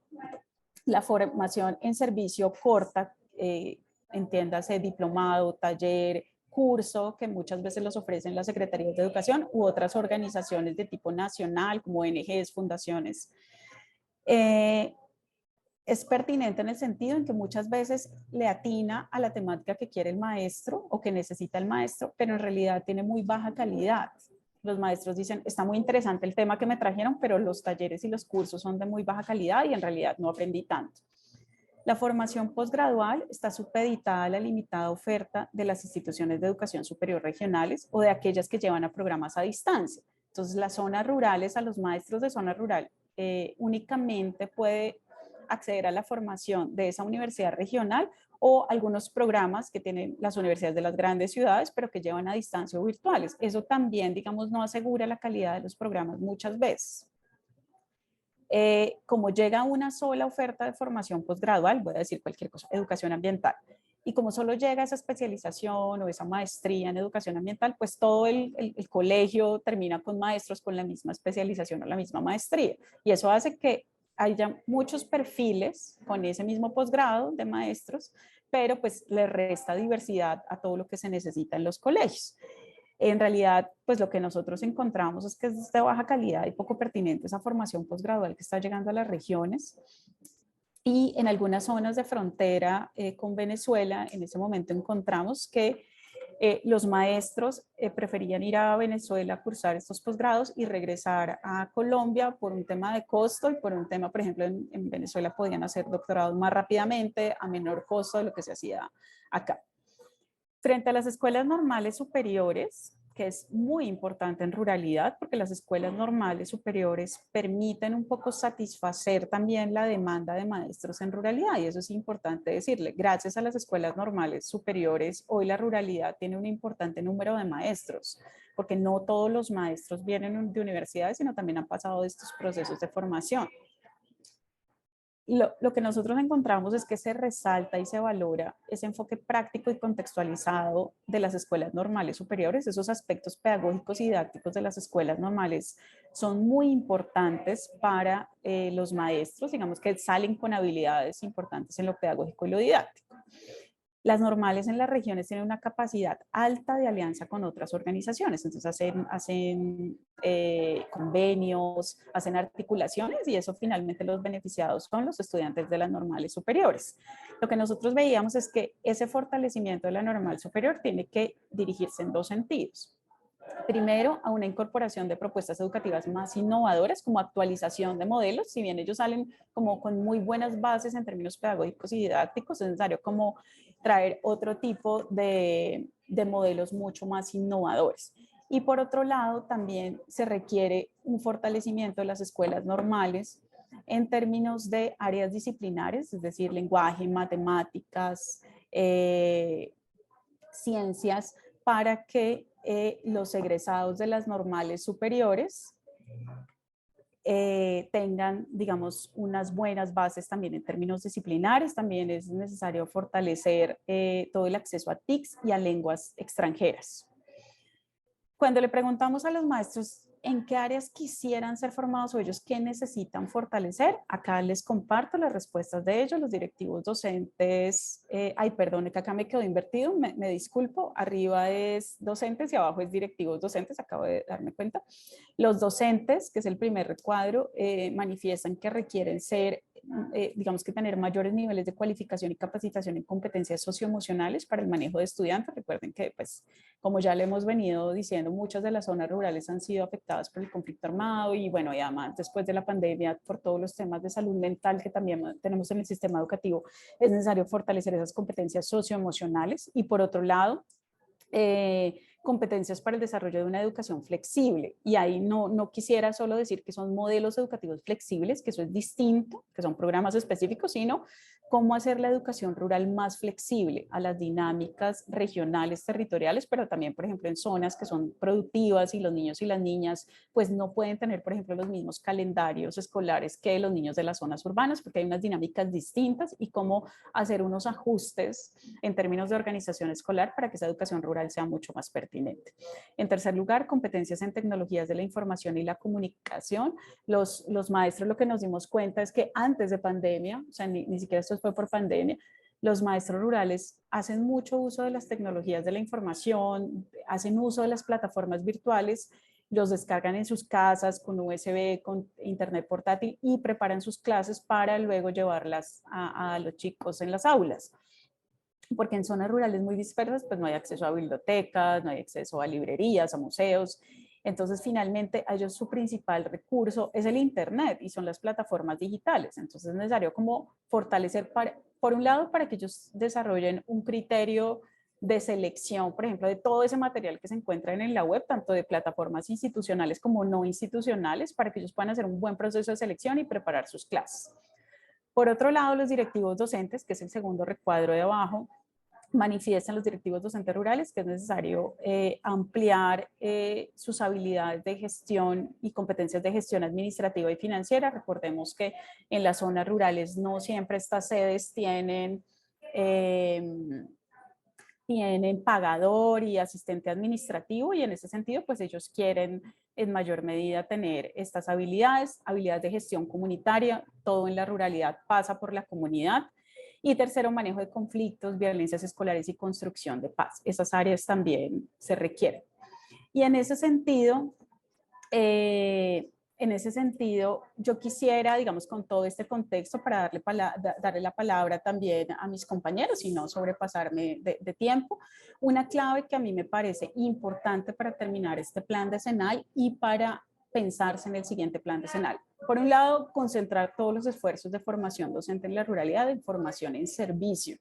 la formación en servicio corta, entiéndase diplomado, taller, curso, que muchas veces los ofrecen las secretarías de educación u otras organizaciones de tipo nacional, como ONGs, fundaciones. Es pertinente en el sentido en que muchas veces le atina a la temática que quiere el maestro o que necesita el maestro, pero en realidad tiene muy baja calidad. Los maestros dicen, está muy interesante el tema que me trajeron, pero los talleres y los cursos son de muy baja calidad y en realidad no aprendí tanto. La formación posgradual está supeditada a la limitada oferta de las instituciones de educación superior regionales o de aquellas que llevan a programas a distancia. Entonces, las zonas rurales, a los maestros de zona rural, únicamente puede acceder a la formación de esa universidad regional o algunos programas que tienen las universidades de las grandes ciudades, pero que llevan a distancia o virtuales. Eso también, digamos, no asegura la calidad de los programas muchas veces. Como llega una sola oferta de formación posgradual, voy a decir cualquier cosa, educación ambiental, y como solo llega esa especialización o esa maestría en educación ambiental, pues todo el colegio termina con maestros con la misma especialización o la misma maestría, y eso hace que haya muchos perfiles con ese mismo posgrado de maestros, pero pues le resta diversidad a todo lo que se necesita en los colegios. En realidad, pues lo que nosotros encontramos es que es de baja calidad y poco pertinente esa formación posgradual que está llegando a las regiones. Y en algunas zonas de frontera con Venezuela, en ese momento encontramos que Los maestros preferían ir a Venezuela a cursar estos posgrados y regresar a Colombia por un tema de costo y por un tema, por ejemplo, en Venezuela podían hacer doctorados más rápidamente a menor costo de lo que se hacía acá. Frente a las escuelas normales superiores, que es muy importante en ruralidad, porque las escuelas normales superiores permiten un poco satisfacer también la demanda de maestros en ruralidad, y eso es importante decirle. Gracias a las escuelas normales superiores, hoy la ruralidad tiene un importante número de maestros, porque no todos los maestros vienen de universidades, sino también han pasado de estos procesos de formación. Lo que nosotros encontramos es que se resalta y se valora ese enfoque práctico y contextualizado de las escuelas normales superiores. Esos aspectos pedagógicos y didácticos de las escuelas normales son muy importantes para los maestros, digamos que salen con habilidades importantes en lo pedagógico y lo didáctico. Las normales en las regiones tienen una capacidad alta de alianza con otras organizaciones, entonces hacen convenios, hacen articulaciones y eso finalmente los beneficiados son los estudiantes de las normales superiores. Lo que nosotros veíamos es que ese fortalecimiento de la normal superior tiene que dirigirse en dos sentidos. Primero, a una incorporación de propuestas educativas más innovadoras, como actualización de modelos. Si bien ellos salen como con muy buenas bases en términos pedagógicos y didácticos, es necesario como traer otro tipo de modelos mucho más innovadores. Y por otro lado, también se requiere un fortalecimiento de las escuelas normales en términos de áreas disciplinares, es decir, lenguaje, matemáticas, ciencias, para que los egresados de las normales superiores tengan, digamos, unas buenas bases también en términos disciplinares. También es necesario fortalecer todo el acceso a TICs y a lenguas extranjeras. Cuando le preguntamos a los maestros en qué áreas quisieran ser formados o ellos qué necesitan fortalecer, acá les comparto las respuestas de ellos, los directivos docentes. Ay, perdón, que acá me quedó invertido, me disculpo, arriba es docentes y abajo es directivos docentes, acabo de darme cuenta. Los docentes, que es el primer recuadro, manifiestan que requieren ser, digamos que tener mayores niveles de cualificación y capacitación en competencias socioemocionales para el manejo de estudiantes. Recuerden que, pues, como ya le hemos venido diciendo, muchas de las zonas rurales han sido afectadas por el conflicto armado y, bueno, y además después de la pandemia, por todos los temas de salud mental que también tenemos en el sistema educativo, es necesario fortalecer esas competencias socioemocionales. Y por otro lado, competencias para el desarrollo de una educación flexible. Y ahí no quisiera solo decir que son modelos educativos flexibles, que eso es distinto, que son programas específicos, sino cómo hacer la educación rural más flexible a las dinámicas regionales, territoriales, pero también, por ejemplo, en zonas que son productivas y los niños y las niñas pues no pueden tener, por ejemplo, los mismos calendarios escolares que los niños de las zonas urbanas, porque hay unas dinámicas distintas, y cómo hacer unos ajustes en términos de organización escolar para que esa educación rural sea mucho más pertinente. En tercer lugar, competencias en tecnologías de la información y la comunicación. Los maestros, lo que nos dimos cuenta es que antes de pandemia, o sea, ni siquiera esto fue por pandemia, los maestros rurales hacen mucho uso de las tecnologías de la información, hacen uso de las plataformas virtuales, los descargan en sus casas con USB, con internet portátil y preparan sus clases para luego llevarlas a los chicos en las aulas. Porque en zonas rurales muy dispersas pues no hay acceso a bibliotecas, no hay acceso a librerías, a museos. Entonces, finalmente, a ellos su principal recurso es el Internet y son las plataformas digitales. Entonces, es necesario como fortalecer, por un lado, para que ellos desarrollen un criterio de selección, por ejemplo, de todo ese material que se encuentra en la web, tanto de plataformas institucionales como no institucionales, para que ellos puedan hacer un buen proceso de selección y preparar sus clases. Por otro lado, los directivos docentes, que es el segundo recuadro de abajo, manifiestan los directivos docentes rurales que es necesario ampliar sus habilidades de gestión y competencias de gestión administrativa y financiera. Recordemos que en las zonas rurales no siempre estas sedes tienen pagador y asistente administrativo, y en ese sentido pues ellos quieren en mayor medida tener estas habilidades de gestión comunitaria. Todo en la ruralidad pasa por la comunidad. Y tercero, manejo de conflictos, violencias escolares y construcción de paz. Esas áreas también se requieren. Y en ese sentido, en ese sentido, yo quisiera, digamos, con todo este contexto, para darle la palabra también a mis compañeros y no sobrepasarme de tiempo, una clave que a mí me parece importante para terminar este plan decenal y para pensarse en el siguiente plan decenal. Por un lado, concentrar todos los esfuerzos de formación docente en la ruralidad en formación en servicio.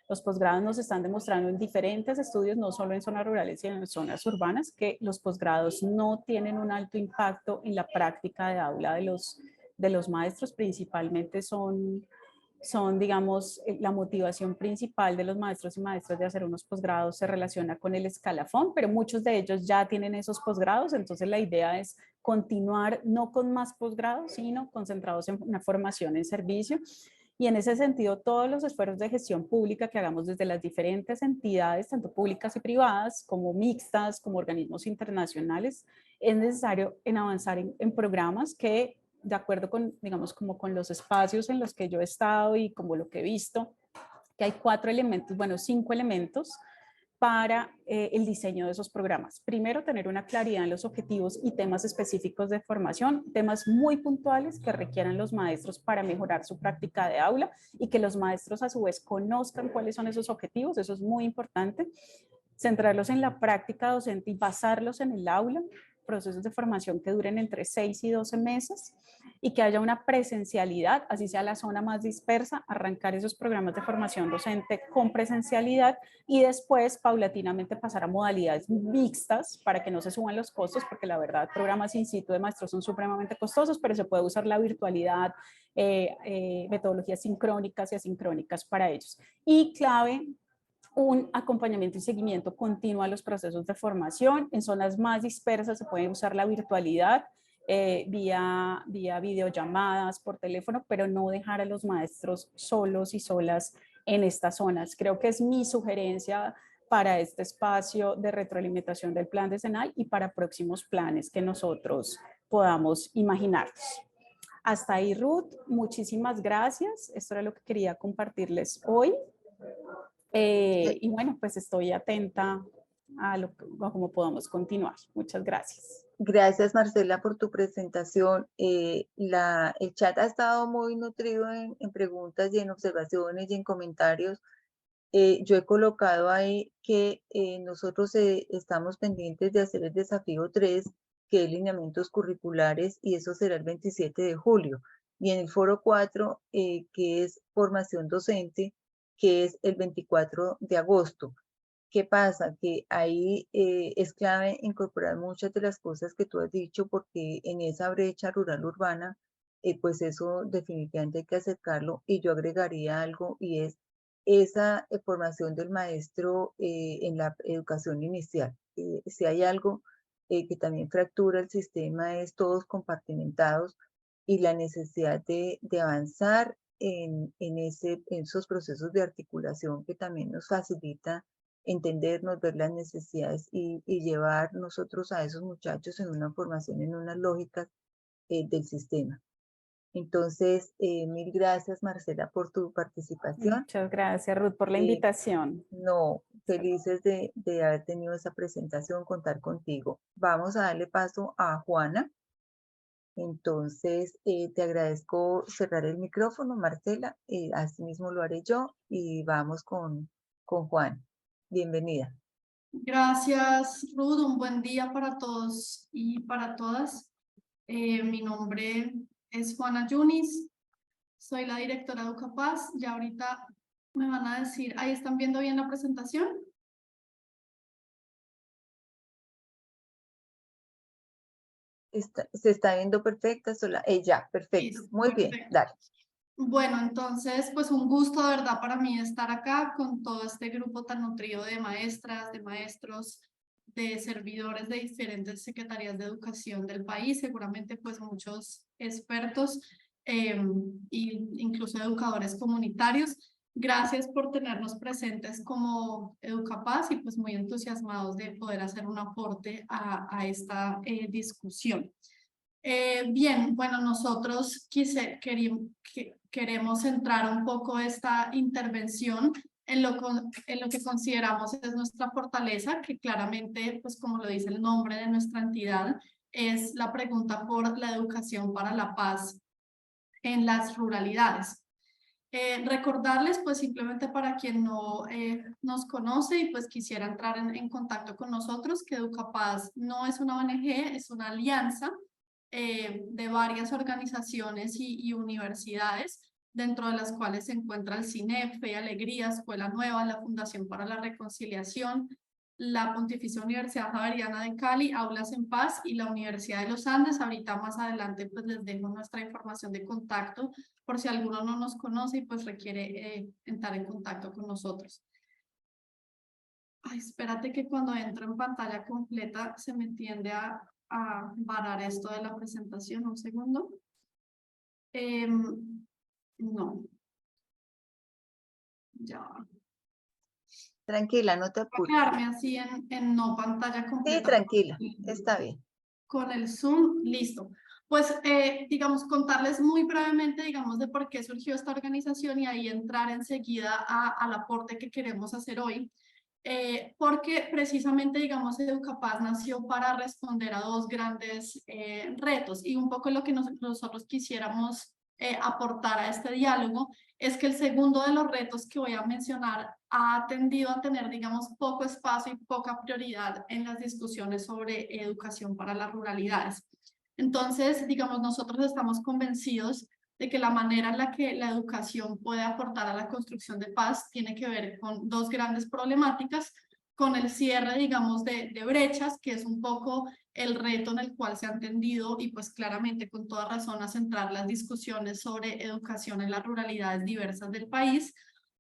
Los posgrados nos están demostrando en diferentes estudios, no solo en zonas rurales, sino en zonas urbanas, que los posgrados no tienen un alto impacto en la práctica de aula de los maestros. Principalmente son, digamos, la motivación principal de los maestros y maestras de hacer unos posgrados se relaciona con el escalafón, pero muchos de ellos ya tienen esos posgrados. Entonces la idea es continuar no con más posgrados, sino concentrados en una formación en servicio. Y en ese sentido, todos los esfuerzos de gestión pública que hagamos desde las diferentes entidades, tanto públicas y privadas, como mixtas, como organismos internacionales, es necesario en avanzar en programas que, de acuerdo con, digamos, como con los espacios en los que yo he estado y como lo que he visto, que hay 4 elementos, bueno, 5 elementos para el diseño de esos programas. Primero, tener una claridad en los objetivos y temas específicos de formación, temas muy puntuales que requieran los maestros para mejorar su práctica de aula y que los maestros a su vez conozcan cuáles son esos objetivos. Eso es muy importante. Centrarlos en la práctica docente y basarlos en el aula, procesos de formación que duren entre 6 y 12 meses y que haya una presencialidad, así sea la zona más dispersa, arrancar esos programas de formación docente con presencialidad y después paulatinamente pasar a modalidades mixtas para que no se suban los costos, porque la verdad programas in situ de maestros son supremamente costosos, pero se puede usar la virtualidad, metodologías sincrónicas y asincrónicas para ellos. Y clave, un acompañamiento y seguimiento continuo a los procesos de formación. En zonas más dispersas se puede usar la virtualidad, vía videollamadas, por teléfono, pero no dejar a los maestros solos y solas en estas zonas. Creo que es mi sugerencia para este espacio de retroalimentación del plan decenal y para próximos planes que nosotros podamos imaginarnos. Hasta ahí, Ruth, muchísimas gracias. Esto era lo que quería compartirles hoy. Y bueno, pues estoy atenta a cómo podamos continuar. Muchas gracias. Gracias, Marcela, por tu presentación. El chat ha estado muy nutrido en preguntas y en observaciones y en comentarios. Yo he colocado ahí que nosotros estamos pendientes de hacer el desafío 3, que es lineamientos curriculares, y eso será el 27 de julio. Y en el foro 4, que es formación docente, que es el 24 de agosto. ¿Qué pasa? Que ahí es clave incorporar muchas de las cosas que tú has dicho, porque en esa brecha rural-urbana, pues eso definitivamente hay que acercarlo. Y yo agregaría algo, y es esa formación del maestro en la educación inicial. Si hay algo que también fractura el sistema, es todos compartimentados, y la necesidad de avanzar en esos procesos de articulación que también nos facilita entendernos, ver las necesidades y llevar nosotros a esos muchachos en una formación, en unas lógicas del sistema. Entonces, mil gracias, Marcela, por tu participación. Muchas gracias, Ruth, por la invitación. No, felices de haber tenido esa presentación, contar contigo. Vamos a darle paso a Juana. Entonces, te agradezco cerrar el micrófono, Marcela. Así mismo lo haré yo y vamos con Juan. Bienvenida. Gracias, Ruth. Un buen día para todos y para todas. Mi nombre es Juana Yunis. Soy la directora de Educapaz. Ya ahorita me van a decir, ¿ahí están viendo bien la presentación? Se está viendo perfecta, ya, perfecto. Listo, Muy perfecto. bien, dale. Bueno, entonces, pues un gusto de verdad para mí estar acá con todo este grupo tan nutrido de maestras, de maestros, de servidores de diferentes secretarías de educación del país, seguramente pues muchos expertos e incluso educadores comunitarios. Gracias por tenernos presentes como Educapaz y pues muy entusiasmados de poder hacer un aporte a esta discusión. Bien, bueno, nosotros queremos centrar un poco esta intervención en lo que consideramos es nuestra fortaleza, que claramente, pues como lo dice el nombre de nuestra entidad, es la pregunta por la educación para la paz en las ruralidades. Recordarles, pues simplemente para quien no nos conoce y pues quisiera entrar en contacto con nosotros, que Educapaz no es una ONG, es una alianza de varias organizaciones y universidades, dentro de las cuales se encuentra el CINEP, Fe y Alegría, Escuela Nueva, la Fundación para la Reconciliación, la Pontificia Universidad Javeriana de Cali, Aulas en Paz y la Universidad de los Andes. Ahorita más adelante pues les dejo nuestra información de contacto por si alguno no nos conoce y pues requiere entrar en contacto con nosotros. Ay, espérate que cuando entro en pantalla completa se me tiende a varar esto de la presentación. Un segundo. No. Ya. Tranquila, no te Voy a apures. quedarme así en no pantalla completa. Sí, tranquila, está bien. Con el Zoom, listo. Pues, digamos, contarles muy brevemente, digamos, de por qué surgió esta organización y ahí entrar enseguida al aporte que queremos hacer hoy. Porque precisamente, digamos, Educapaz nació para responder a dos grandes retos y un poco lo que nosotros quisiéramos aportar a este diálogo es que el segundo de los retos que voy a mencionar ha tendido a tener, digamos, poco espacio y poca prioridad en las discusiones sobre educación para las ruralidades. Entonces, digamos, nosotros estamos convencidos de que la manera en la que la educación puede aportar a la construcción de paz tiene que ver con dos grandes problemáticas, con el cierre, digamos, de brechas, que es un poco el reto en el cual se ha entendido y pues claramente con toda razón a centrar las discusiones sobre educación en las ruralidades diversas del país,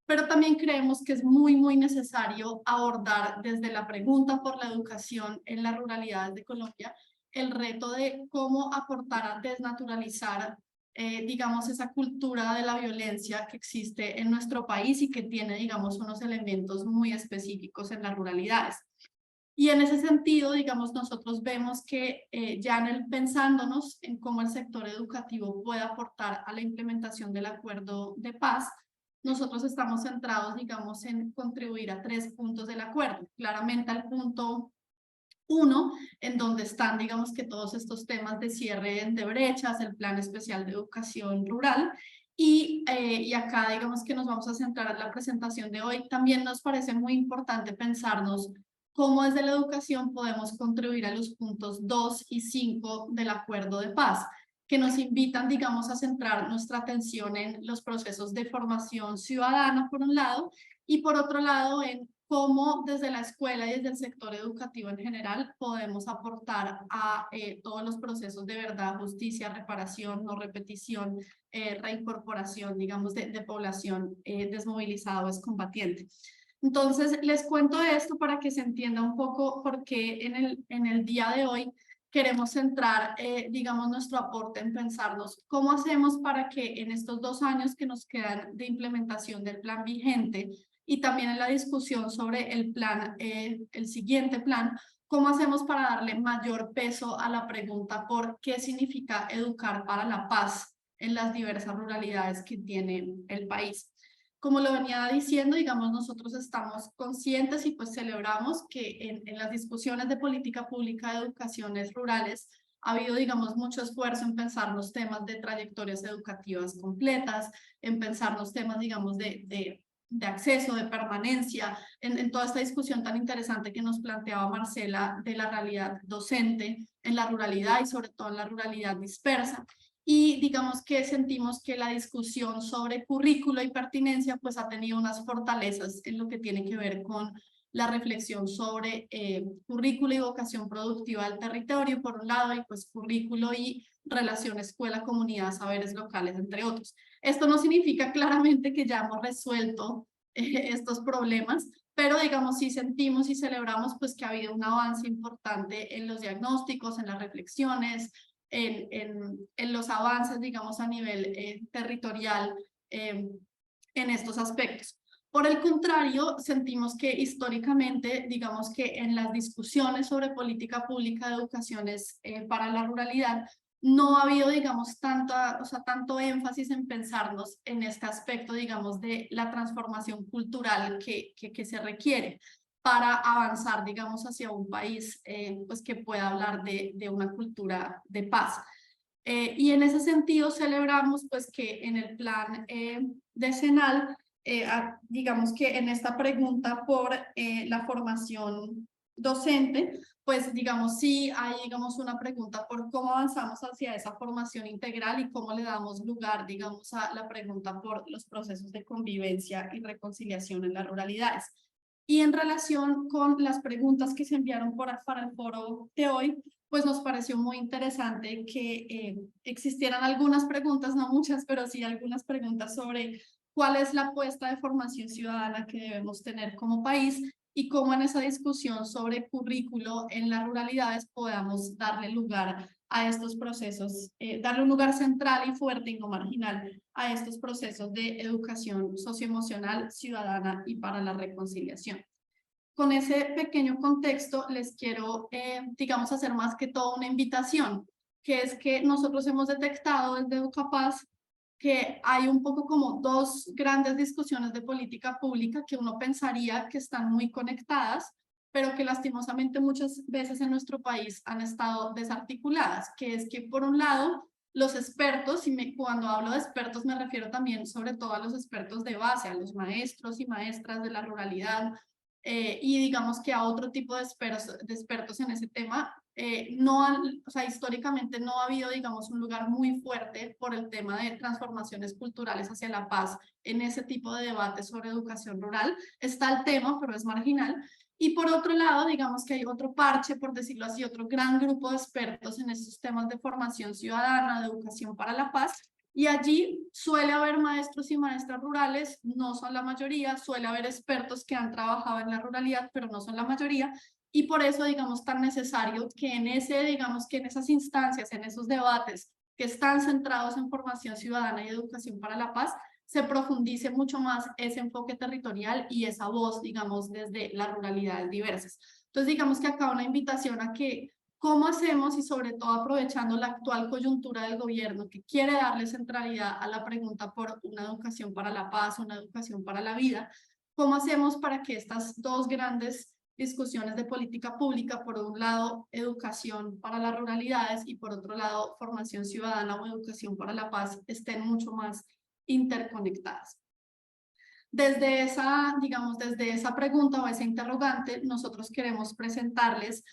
pero también creemos que es muy necesario abordar desde la pregunta por la educación en las ruralidades de Colombia el reto de cómo aportar a desnaturalizar digamos, esa cultura de la violencia que existe en nuestro país y que tiene, digamos, unos elementos muy específicos en las ruralidades. Y en ese sentido, digamos, nosotros vemos que ya pensándonos en cómo el sector educativo puede aportar a la implementación del acuerdo de paz, nosotros estamos centrados, digamos, en contribuir a 3 puntos del acuerdo. Claramente al punto 1, en donde están, digamos, que todos estos temas de cierre de brechas, el Plan Especial de Educación Rural, y acá, digamos, que nos vamos a centrar en la presentación de hoy. También nos parece muy importante pensarnos cómo desde la educación podemos contribuir a los puntos 2 y 5 del Acuerdo de Paz, que nos invitan, digamos, a centrar nuestra atención en los procesos de formación ciudadana, por un lado, y por otro lado, en cómo desde la escuela y desde el sector educativo en general podemos aportar a todos los procesos de verdad, justicia, reparación, no repetición, reincorporación, digamos, de población desmovilizada o excombatiente. Entonces, les cuento esto para que se entienda un poco por qué en el día de hoy queremos centrar, digamos, nuestro aporte en pensarnos cómo hacemos para que en estos 2 años que nos quedan de implementación del plan vigente y también en la discusión sobre el plan, el siguiente plan, cómo hacemos para darle mayor peso a la pregunta por qué significa educar para la paz en las diversas ruralidades que tiene el país. Como lo venía diciendo, digamos, nosotros estamos conscientes y pues celebramos que en las discusiones de política pública de educaciones rurales ha habido, digamos, mucho esfuerzo en pensar los temas de trayectorias educativas completas, en pensar los temas, digamos, de acceso, de permanencia, en toda esta discusión tan interesante que nos planteaba Marcela de la realidad docente en la ruralidad y sobre todo en la ruralidad dispersa. Y digamos que sentimos que la discusión sobre currículo y pertinencia pues ha tenido unas fortalezas en lo que tiene que ver con la reflexión sobre currículo y vocación productiva del territorio, por un lado, y pues currículo y relación escuela-comunidad, saberes locales, entre otros. Esto no significa claramente que ya hemos resuelto estos problemas, pero digamos sí sentimos y celebramos pues que ha habido un avance importante en los diagnósticos, en las reflexiones, en los avances, digamos, a nivel territorial en estos aspectos. Por el contrario, sentimos que históricamente, digamos que en las discusiones sobre política pública de educaciones para la ruralidad, no ha habido, digamos, tanto énfasis en pensarnos en este aspecto, digamos, de la transformación cultural que se requiere. para avanzar, digamos, hacia un país pues que pueda hablar de una cultura de paz. Y en ese sentido celebramos pues que en el plan decenal, digamos que en esta pregunta por la formación docente, pues digamos sí hay digamos una pregunta por cómo avanzamos hacia esa formación integral y cómo le damos lugar digamos a la pregunta por los procesos de convivencia y reconciliación en las ruralidades. Y en relación con las preguntas que se enviaron para el foro de hoy, pues nos pareció muy interesante que existieran algunas preguntas, no muchas, pero sí algunas preguntas sobre cuál es la apuesta de formación ciudadana que debemos tener como país y cómo en esa discusión sobre currículo en las ruralidades podamos darle lugar a estos procesos, darle un lugar central y fuerte y no marginal a estos procesos de educación socioemocional, ciudadana y para la reconciliación. Con ese pequeño contexto les quiero, digamos, hacer más que todo una invitación, que es que nosotros hemos detectado desde Educapaz que hay un poco como dos grandes discusiones de política pública que uno pensaría que están muy conectadas, pero que lastimosamente muchas veces en nuestro país han estado desarticuladas, que es que por un lado los expertos, y cuando hablo de expertos me refiero también sobre todo a los expertos de base, a los maestros y maestras de la ruralidad, y digamos que a otro tipo de expertos en ese tema, o sea, históricamente no ha habido, digamos, un lugar muy fuerte por el tema de transformaciones culturales hacia la paz en ese tipo de debates sobre educación rural. Está el tema, pero es marginal. Y por otro lado, digamos que hay otro parche, por decirlo así, otro gran grupo de expertos en estos temas de formación ciudadana, de educación para la paz, y allí suele haber maestros y maestras rurales, no son la mayoría, suele haber expertos que han trabajado en la ruralidad, pero no son la mayoría, y por eso, digamos, tan necesario que digamos, que en esas instancias, en esos debates que están centrados en formación ciudadana y educación para la paz, se profundice mucho más ese enfoque territorial y esa voz, digamos, desde las ruralidades diversas. Entonces, digamos que acá una invitación a que ¿cómo hacemos y sobre todo aprovechando la actual coyuntura del gobierno que quiere darle centralidad a la pregunta por una educación para la paz, una educación para la vida? ¿Cómo hacemos para que estas dos grandes discusiones de política pública, por un lado educación para las ruralidades y por otro lado formación ciudadana o educación para la paz, estén mucho más interconectadas? Desde esa, digamos, desde esa pregunta o esa interrogante, nosotros queremos presentarles,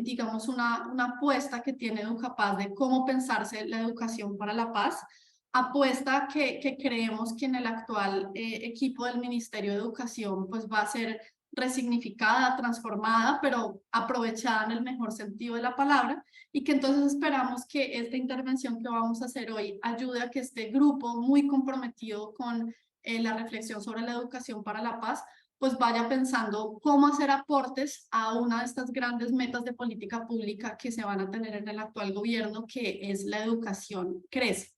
digamos, una apuesta que tiene Educapaz de cómo pensarse la educación para la paz, apuesta que creemos que en el actual equipo del Ministerio de Educación pues va a ser resignificada, transformada, pero aprovechada en el mejor sentido de la palabra, y que entonces esperamos que esta intervención que vamos a hacer hoy ayude a que este grupo muy comprometido con la reflexión sobre la educación para la paz, pues vaya pensando cómo hacer aportes a una de estas grandes metas de política pública que se van a tener en el actual gobierno, que es la educación crece.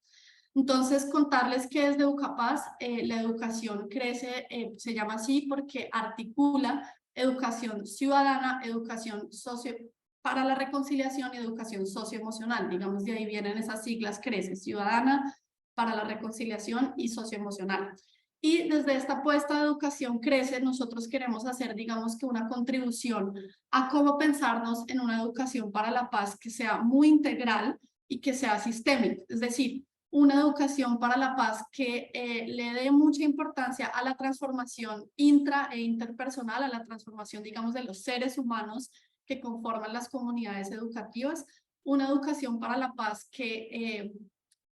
Entonces, contarles que desde Educapaz, la educación crece, se llama así porque articula educación ciudadana, educación para la reconciliación y educación socioemocional. Digamos, de ahí vienen esas siglas, crece, ciudadana, para la reconciliación y socioemocional. Y desde esta apuesta de educación crece, nosotros queremos hacer, digamos que una contribución a cómo pensarnos en una educación para la paz que sea muy integral y que sea sistémica. Es decir, una educación para la paz que le dé mucha importancia a la transformación intra e interpersonal, a la transformación, digamos, de los seres humanos que conforman las comunidades educativas. Una educación para la paz que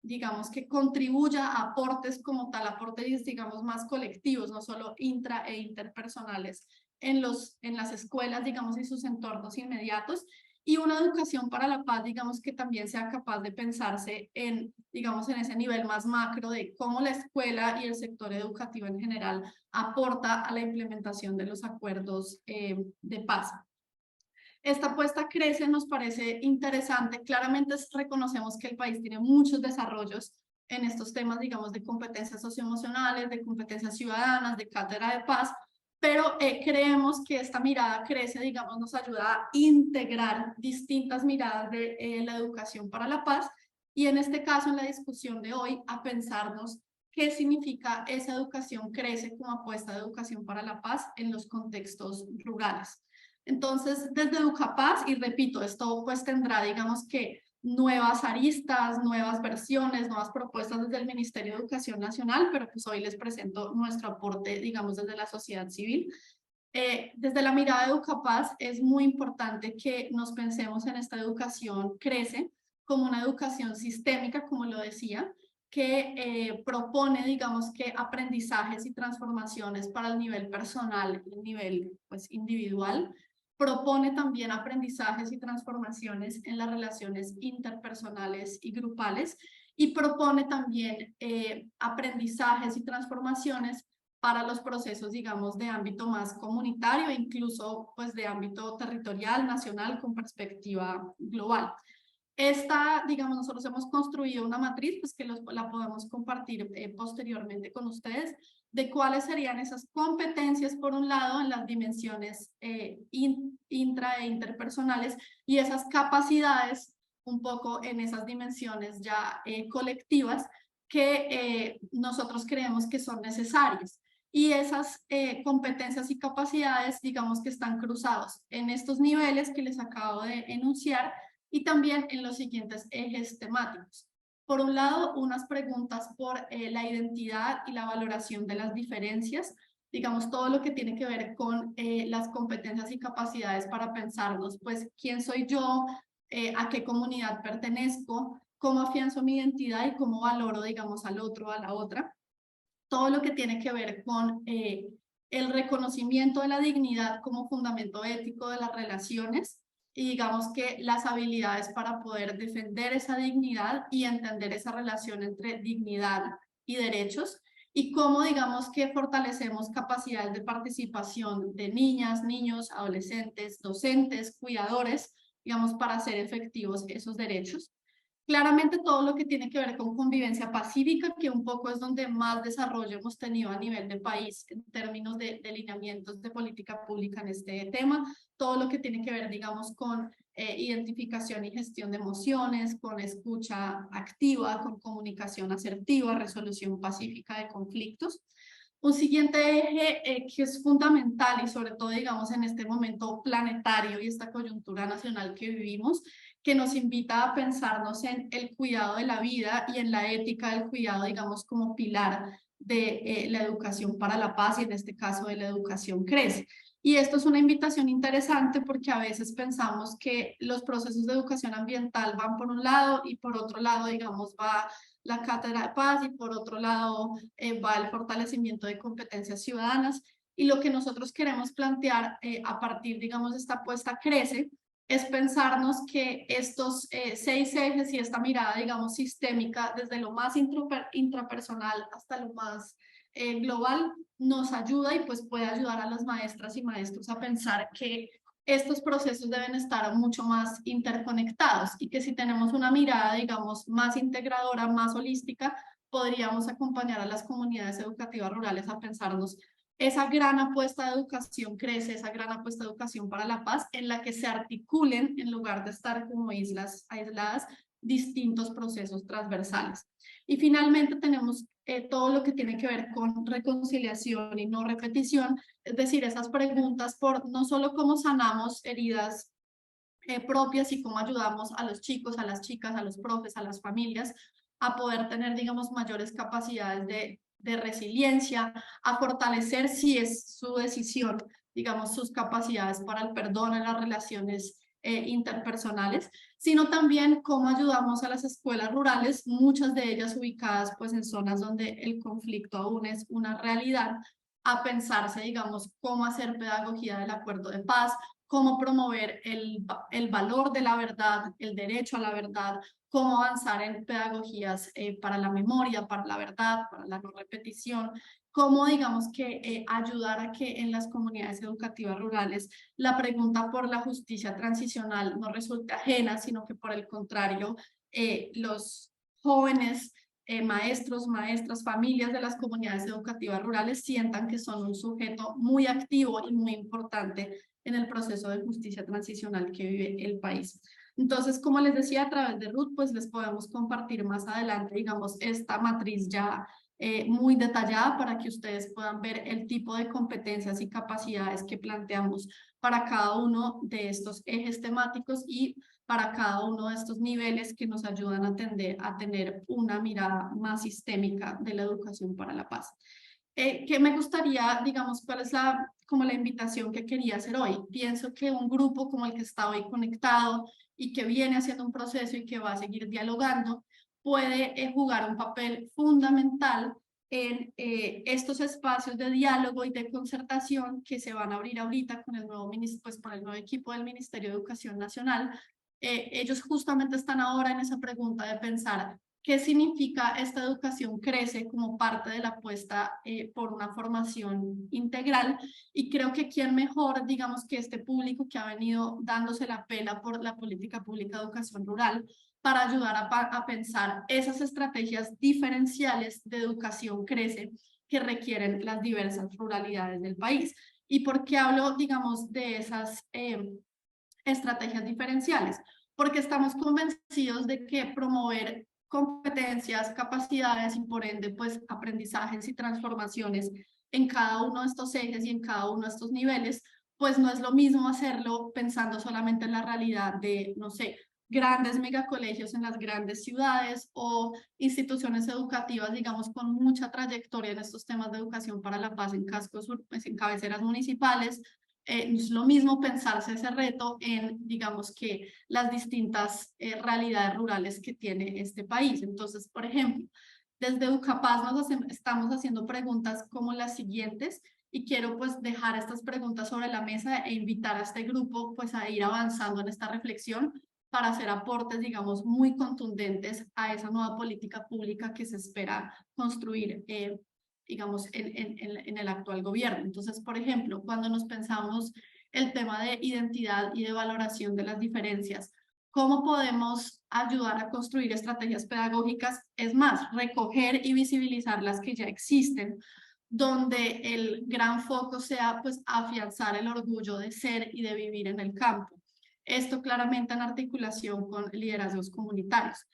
digamos que contribuya a aportes como tal, aportes digamos más colectivos, no solo intra e interpersonales en las escuelas, digamos, y sus entornos inmediatos, y una educación para la paz, digamos, que también sea capaz de pensarse en, digamos, en ese nivel más macro de cómo la escuela y el sector educativo en general aporta a la implementación de los acuerdos de paz. Esta apuesta crece, nos parece interesante. Claramente reconocemos que el país tiene muchos desarrollos en estos temas, digamos, de competencias socioemocionales, de competencias ciudadanas, de cátedra de paz, pero creemos que esta mirada crece, digamos, nos ayuda a integrar distintas miradas de la educación para la paz, y en este caso, en la discusión de hoy, a pensarnos qué significa esa educación crece como apuesta de educación para la paz en los contextos rurales. Entonces, desde Educapaz, y repito, esto pues tendrá, digamos que, nuevas aristas, nuevas versiones, nuevas propuestas desde el Ministerio de Educación Nacional, pero pues hoy les presento nuestro aporte, digamos, desde la sociedad civil. Desde la mirada de Educapaz es muy importante que nos pensemos en esta educación crece como una educación sistémica, como lo decía, que propone, digamos que, aprendizajes y transformaciones para el nivel personal, el nivel pues, individual, propone también aprendizajes y transformaciones en las relaciones interpersonales y grupales, y propone también aprendizajes y transformaciones para los procesos, digamos, de ámbito más comunitario, incluso pues de ámbito territorial, nacional, con perspectiva global. Esta, digamos, nosotros hemos construido una matriz, pues que la podemos compartir posteriormente con ustedes, de cuáles serían esas competencias, por un lado, en las dimensiones intra e interpersonales, y esas capacidades, un poco en esas dimensiones ya colectivas, que nosotros creemos que son necesarias. Y esas competencias y capacidades, digamos que están cruzados en estos niveles que les acabo de enunciar, y también en los siguientes ejes temáticos. Por un lado, unas preguntas por la identidad y la valoración de las diferencias, digamos, todo lo que tiene que ver con las competencias y capacidades para pensarnos, pues, ¿quién soy yo? ¿A qué comunidad pertenezco? ¿Cómo afianzo mi identidad y cómo valoro, digamos, al otro, a la otra? Todo lo que tiene que ver con el reconocimiento de la dignidad como fundamento ético de las relaciones, y digamos que las habilidades para poder defender esa dignidad y entender esa relación entre dignidad y derechos, y cómo, digamos, que fortalecemos capacidades de participación de niñas, niños, adolescentes, docentes, cuidadores, digamos, para hacer efectivos esos derechos. Claramente todo lo que tiene que ver con convivencia pacífica, que un poco es donde más desarrollo hemos tenido a nivel de país en términos de lineamientos de política pública en este tema, todo lo que tiene que ver, digamos, con identificación y gestión de emociones, con escucha activa, con comunicación asertiva, resolución pacífica de conflictos. Un siguiente eje que es fundamental y sobre todo, digamos, en este momento planetario y esta coyuntura nacional que vivimos, que nos invita a pensarnos en el cuidado de la vida y en la ética del cuidado, digamos, como pilar de la educación para la paz, y en este caso de la educación crece. Y esto es una invitación interesante porque a veces pensamos que los procesos de educación ambiental van por un lado y por otro lado, digamos, va la cátedra de paz, y por otro lado va el fortalecimiento de competencias ciudadanas. Y lo que nosotros queremos plantear a partir, digamos, de esta apuesta crece, es pensarnos que estos 6 ejes y esta mirada, digamos, sistémica, desde lo más intrapersonal hasta lo más global, nos ayuda y pues puede ayudar a las maestras y maestros a pensar que estos procesos deben estar mucho más interconectados, y que si tenemos una mirada, digamos, más integradora, más holística, podríamos acompañar a las comunidades educativas rurales a pensarnos esa gran apuesta de educación crece, esa gran apuesta de educación para la paz, en la que se articulen, en lugar de estar como islas aisladas, distintos procesos transversales. Y finalmente tenemos todo lo que tiene que ver con reconciliación y no repetición, es decir, esas preguntas por no solo cómo sanamos heridas propias y cómo ayudamos a los chicos, a las chicas, a los profes, a las familias, a poder tener, digamos, mayores capacidades de resiliencia, a fortalecer, si es su decisión, digamos, sus capacidades para el perdón en las relaciones interpersonales, sino también cómo ayudamos a las escuelas rurales, muchas de ellas ubicadas pues en zonas donde el conflicto aún es una realidad, a pensarse, digamos, cómo hacer pedagogía del acuerdo de paz, cómo promover el valor de la verdad, el derecho a la verdad, cómo avanzar en pedagogías para la memoria, para la verdad, para la no repetición, cómo, digamos, que ayudar a que en las comunidades educativas rurales la pregunta por la justicia transicional no resulte ajena, sino que por el contrario, los jóvenes, maestros, maestras, familias de las comunidades educativas rurales sientan que son un sujeto muy activo y muy importante en el proceso de justicia transicional que vive el país. Entonces, como les decía, a través de Ruth, pues les podemos compartir más adelante, digamos, esta matriz ya muy detallada para que ustedes puedan ver el tipo de competencias y capacidades que planteamos para cada uno de estos ejes temáticos y para cada uno de estos niveles que nos ayudan a tener una mirada más sistémica de la educación para la paz. ¿Qué me gustaría, digamos, cuál es como la invitación que quería hacer hoy? Pienso que un grupo como el que está hoy conectado y que viene haciendo un proceso y que va a seguir dialogando, puede jugar un papel fundamental en estos espacios de diálogo y de concertación que se van a abrir ahorita con el nuevo, pues, por el nuevo equipo del Ministerio de Educación Nacional. Ellos justamente están ahora en esa pregunta de pensar qué significa esta educación crece como parte de la apuesta por una formación integral, y creo que quién mejor, digamos, que este público que ha venido dándose la pela por la política pública de educación rural para ayudar a pensar esas estrategias diferenciales de educación crece que requieren las diversas ruralidades del país. ¿Y por qué hablo, digamos, de esas estrategias diferenciales? Porque estamos convencidos de que promover competencias, capacidades y por ende pues aprendizajes y transformaciones en cada uno de estos ejes y en cada uno de estos niveles, pues no es lo mismo hacerlo pensando solamente en la realidad de, no sé, grandes megacolegios en las grandes ciudades o instituciones educativas, digamos, con mucha trayectoria en estos temas de educación para la paz en cascos, pues, en cabeceras municipales. Es lo mismo pensarse ese reto en, digamos, que las distintas realidades rurales que tiene este país. Entonces, por ejemplo, desde Educapaz estamos haciendo preguntas como las siguientes, y quiero pues dejar estas preguntas sobre la mesa e invitar a este grupo pues a ir avanzando en esta reflexión para hacer aportes, digamos, muy contundentes a esa nueva política pública que se espera construir digamos, en el actual gobierno. Entonces, por ejemplo, cuando nos pensamos el tema de identidad y de valoración de las diferencias, ¿cómo podemos ayudar a construir estrategias pedagógicas? Es más, recoger y visibilizar las que ya existen, donde el gran foco sea pues afianzar el orgullo de ser y de vivir en el campo. Esto claramente en articulación con liderazgos comunitarios.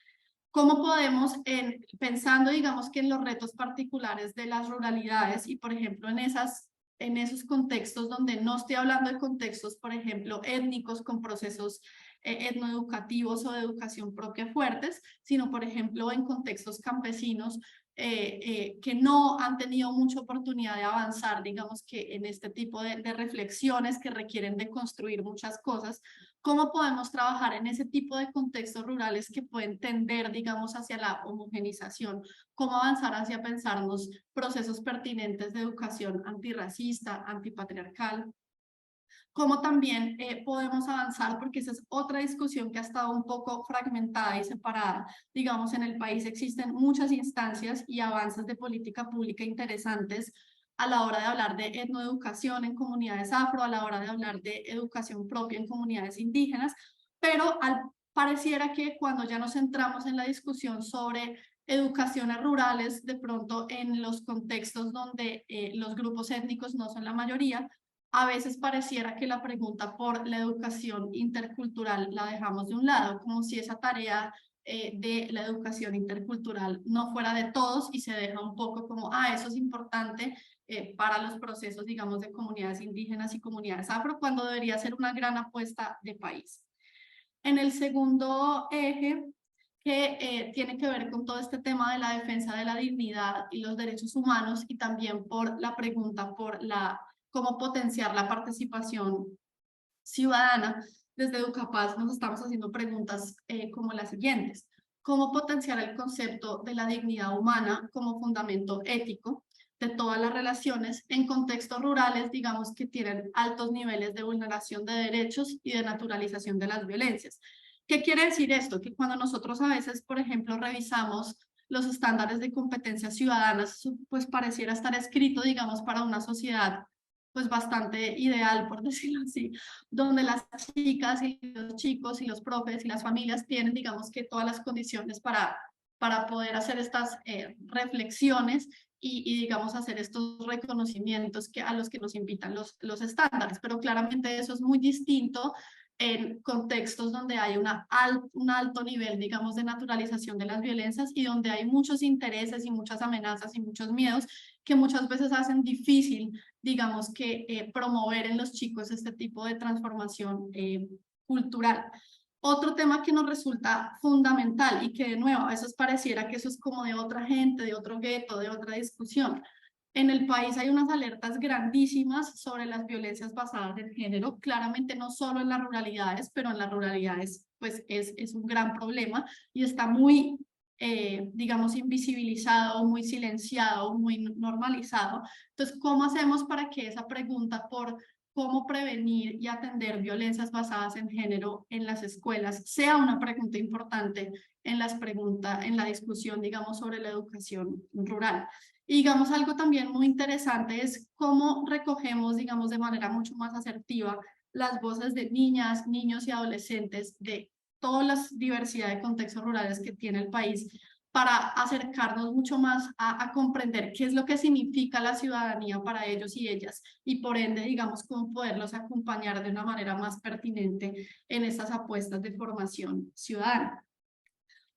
¿Cómo podemos, pensando, digamos, que en los retos particulares de las ruralidades y, por ejemplo, en esos contextos donde no estoy hablando de contextos, por ejemplo, étnicos con procesos etnoeducativos o de educación propia fuertes, sino, por ejemplo, en contextos campesinos que no han tenido mucha oportunidad de avanzar, digamos, que en este tipo de reflexiones que requieren de construir muchas cosas? ¿Cómo podemos trabajar en ese tipo de contextos rurales que pueden tender, digamos, hacia la homogenización? ¿Cómo avanzar hacia pensarnos procesos pertinentes de educación antirracista, antipatriarcal? ¿Cómo también podemos avanzar? Porque esa es otra discusión que ha estado un poco fragmentada y separada. Digamos, en el país existen muchas instancias y avances de política pública interesantes a la hora de hablar de etnoeducación en comunidades afro, a la hora de hablar de educación propia en comunidades indígenas, pero pareciera que cuando ya nos centramos en la discusión sobre educaciones rurales, de pronto en los contextos donde los grupos étnicos no son la mayoría, a veces pareciera que la pregunta por la educación intercultural la dejamos de un lado, como si esa tarea de la educación intercultural no fuera de todos y se deja un poco como, eso es importante para los procesos, digamos, de comunidades indígenas y comunidades afro, cuando debería ser una gran apuesta de país. En el segundo eje, que tiene que ver con todo este tema de la defensa de la dignidad y los derechos humanos, y también por la pregunta por cómo potenciar la participación ciudadana, desde Educapaz nos estamos haciendo preguntas como las siguientes. ¿Cómo potenciar el concepto de la dignidad humana como fundamento ético de todas las relaciones en contextos rurales, digamos, que tienen altos niveles de vulneración de derechos y de naturalización de las violencias? ¿Qué quiere decir esto? Que cuando nosotros a veces, por ejemplo, revisamos los estándares de competencias ciudadanas, pues pareciera estar escrito, digamos, para una sociedad pues bastante ideal, por decirlo así, donde las chicas y los chicos y los profes y las familias tienen, digamos, que todas las condiciones para poder hacer estas reflexiones y, digamos, hacer estos reconocimientos a los que nos invitan los estándares. Pero claramente eso es muy distinto en contextos donde hay un alto nivel, digamos, de naturalización de las violencias y donde hay muchos intereses y muchas amenazas y muchos miedos que muchas veces hacen difícil, digamos, que promover en los chicos este tipo de transformación cultural. Otro tema que nos resulta fundamental y que de nuevo a veces pareciera que eso es como de otra gente, de otro gueto, de otra discusión. En el país hay unas alertas grandísimas sobre las violencias basadas en género, claramente no solo en las ruralidades, pero en las ruralidades pues es un gran problema y está muy, digamos, invisibilizado, muy silenciado, muy normalizado. Entonces, ¿cómo hacemos para que esa pregunta por cómo prevenir y atender violencias basadas en género en las escuelas sea una pregunta importante en la discusión, digamos, sobre la educación rural? Y digamos, algo también muy interesante es cómo recogemos, digamos, de manera mucho más asertiva las voces de niñas, niños y adolescentes de todas las diversidad de contextos rurales que tiene el país para acercarnos mucho más a comprender qué es lo que significa la ciudadanía para ellos y ellas y por ende, digamos, cómo poderlos acompañar de una manera más pertinente en estas apuestas de formación ciudadana.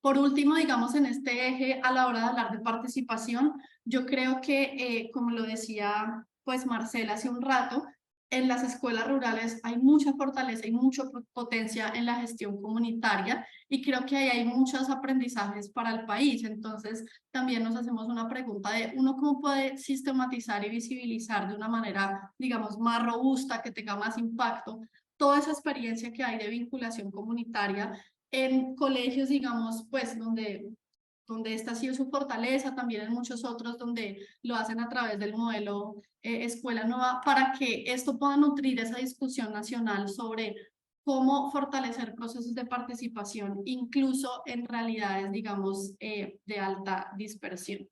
Por último, digamos, en este eje, a la hora de hablar de participación, yo creo que, como lo decía pues Marcela hace un rato, en las escuelas rurales hay mucha fortaleza y mucha potencia en la gestión comunitaria y creo que ahí hay muchos aprendizajes para el país. Entonces, también nos hacemos una pregunta de uno cómo puede sistematizar y visibilizar de una manera, digamos, más robusta, que tenga más impacto, toda esa experiencia que hay de vinculación comunitaria en colegios, digamos, pues donde esta ha sido su fortaleza, también en muchos otros donde lo hacen a través del modelo Escuela Nueva, para que esto pueda nutrir esa discusión nacional sobre cómo fortalecer procesos de participación, incluso en realidades, digamos, de alta dispersión.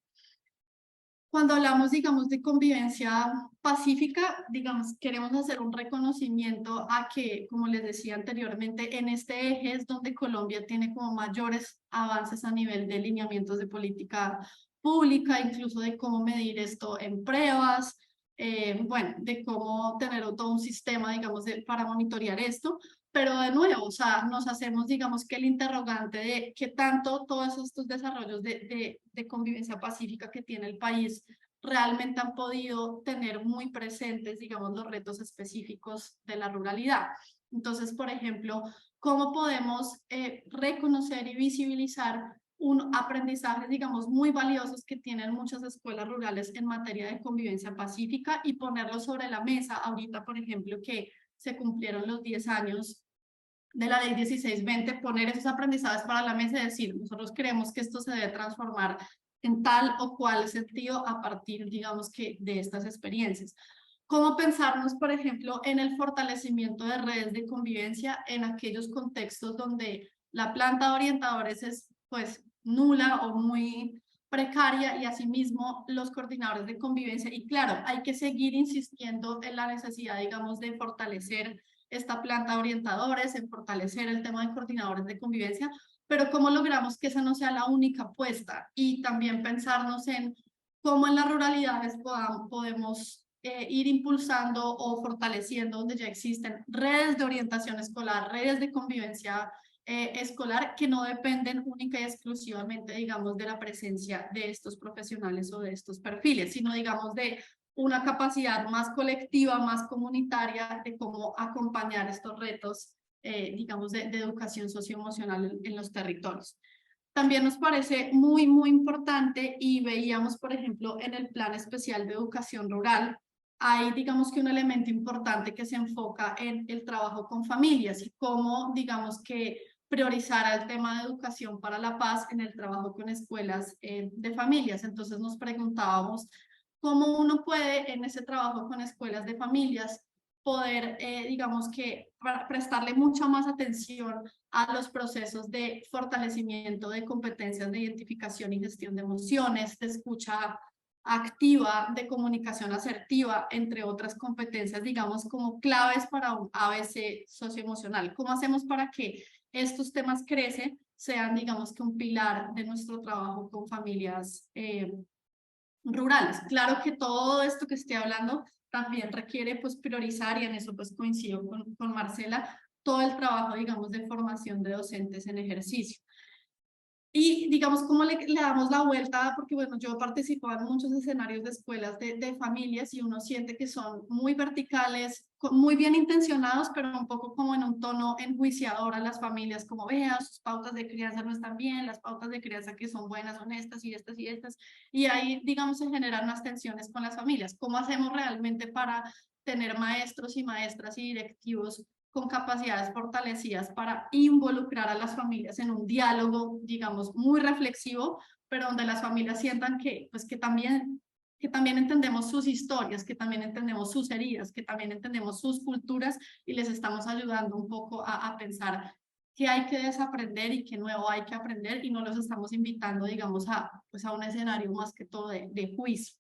Cuando hablamos, digamos, de convivencia pacífica, digamos, queremos hacer un reconocimiento a que, como les decía anteriormente, en este eje es donde Colombia tiene como mayores avances a nivel de lineamientos de política pública, incluso de cómo medir esto en pruebas, bueno, de cómo tener todo un sistema, digamos, para monitorear esto. Pero de nuevo, o sea, nos hacemos, digamos, que el interrogante de qué tanto todos estos desarrollos de convivencia pacífica que tiene el país realmente han podido tener muy presentes, digamos, los retos específicos de la ruralidad. Entonces, por ejemplo, ¿cómo podemos reconocer y visibilizar aprendizajes, digamos, muy valiosos que tienen muchas escuelas rurales en materia de convivencia pacífica y ponerlos sobre la mesa? Ahorita, por ejemplo, que se cumplieron los 10 años de la ley 1620, poner esos aprendizajes para la mesa y decir, nosotros creemos que esto se debe transformar en tal o cual sentido a partir, digamos, que de estas experiencias. ¿Cómo pensarnos, por ejemplo, en el fortalecimiento de redes de convivencia en aquellos contextos donde la planta de orientadores es, pues, nula o muy precaria y asimismo los coordinadores de convivencia? Y claro, hay que seguir insistiendo en la necesidad, digamos, de fortalecer esta planta de orientadores, en fortalecer el tema de coordinadores de convivencia, pero cómo logramos que esa no sea la única apuesta y también pensarnos en cómo en las ruralidades podemos ir impulsando o fortaleciendo donde ya existen redes de orientación escolar, redes de convivencia escolar que no dependen única y exclusivamente, digamos, de la presencia de estos profesionales o de estos perfiles, sino, digamos, de una capacidad más colectiva, más comunitaria de cómo acompañar estos retos, digamos, de educación socioemocional en los territorios. También nos parece muy, muy importante y veíamos, por ejemplo, en el Plan Especial de Educación Rural, hay, digamos que un elemento importante que se enfoca en el trabajo con familias y cómo, digamos que priorizar el tema de educación para la paz en el trabajo con escuelas de familias. Entonces nos preguntábamos cómo uno puede en ese trabajo con escuelas de familias poder, digamos que, prestarle mucha más atención a los procesos de fortalecimiento de competencias de identificación y gestión de emociones, de escucha activa, de comunicación asertiva, entre otras competencias, digamos, como claves para un ABC socioemocional. ¿Cómo hacemos para que estos temas sean, digamos, que un pilar de nuestro trabajo con familias rurales? Claro que todo esto que estoy hablando también requiere pues priorizar, y en eso pues coincido con Marcela, todo el trabajo, digamos, de formación de docentes en ejercicio. Y digamos, ¿cómo le damos la vuelta? Porque bueno, yo participo en muchos escenarios de escuelas de familias y uno siente que son muy verticales, muy bien intencionados, pero un poco como en un tono enjuiciador a las familias, como vean, sus pautas de crianza no están bien, las pautas de crianza que son buenas son estas y estas y estas. Y ahí, digamos, se generan unas tensiones con las familias. ¿Cómo hacemos realmente para tener maestros y maestras y directivos con capacidades fortalecidas para involucrar a las familias en un diálogo, digamos, muy reflexivo, pero donde las familias sientan que, pues, que también entendemos sus historias, que también entendemos sus heridas, que también entendemos sus culturas y les estamos ayudando un poco a pensar qué hay que desaprender y qué nuevo hay que aprender y no los estamos invitando, digamos, pues a un escenario más que todo de juicio.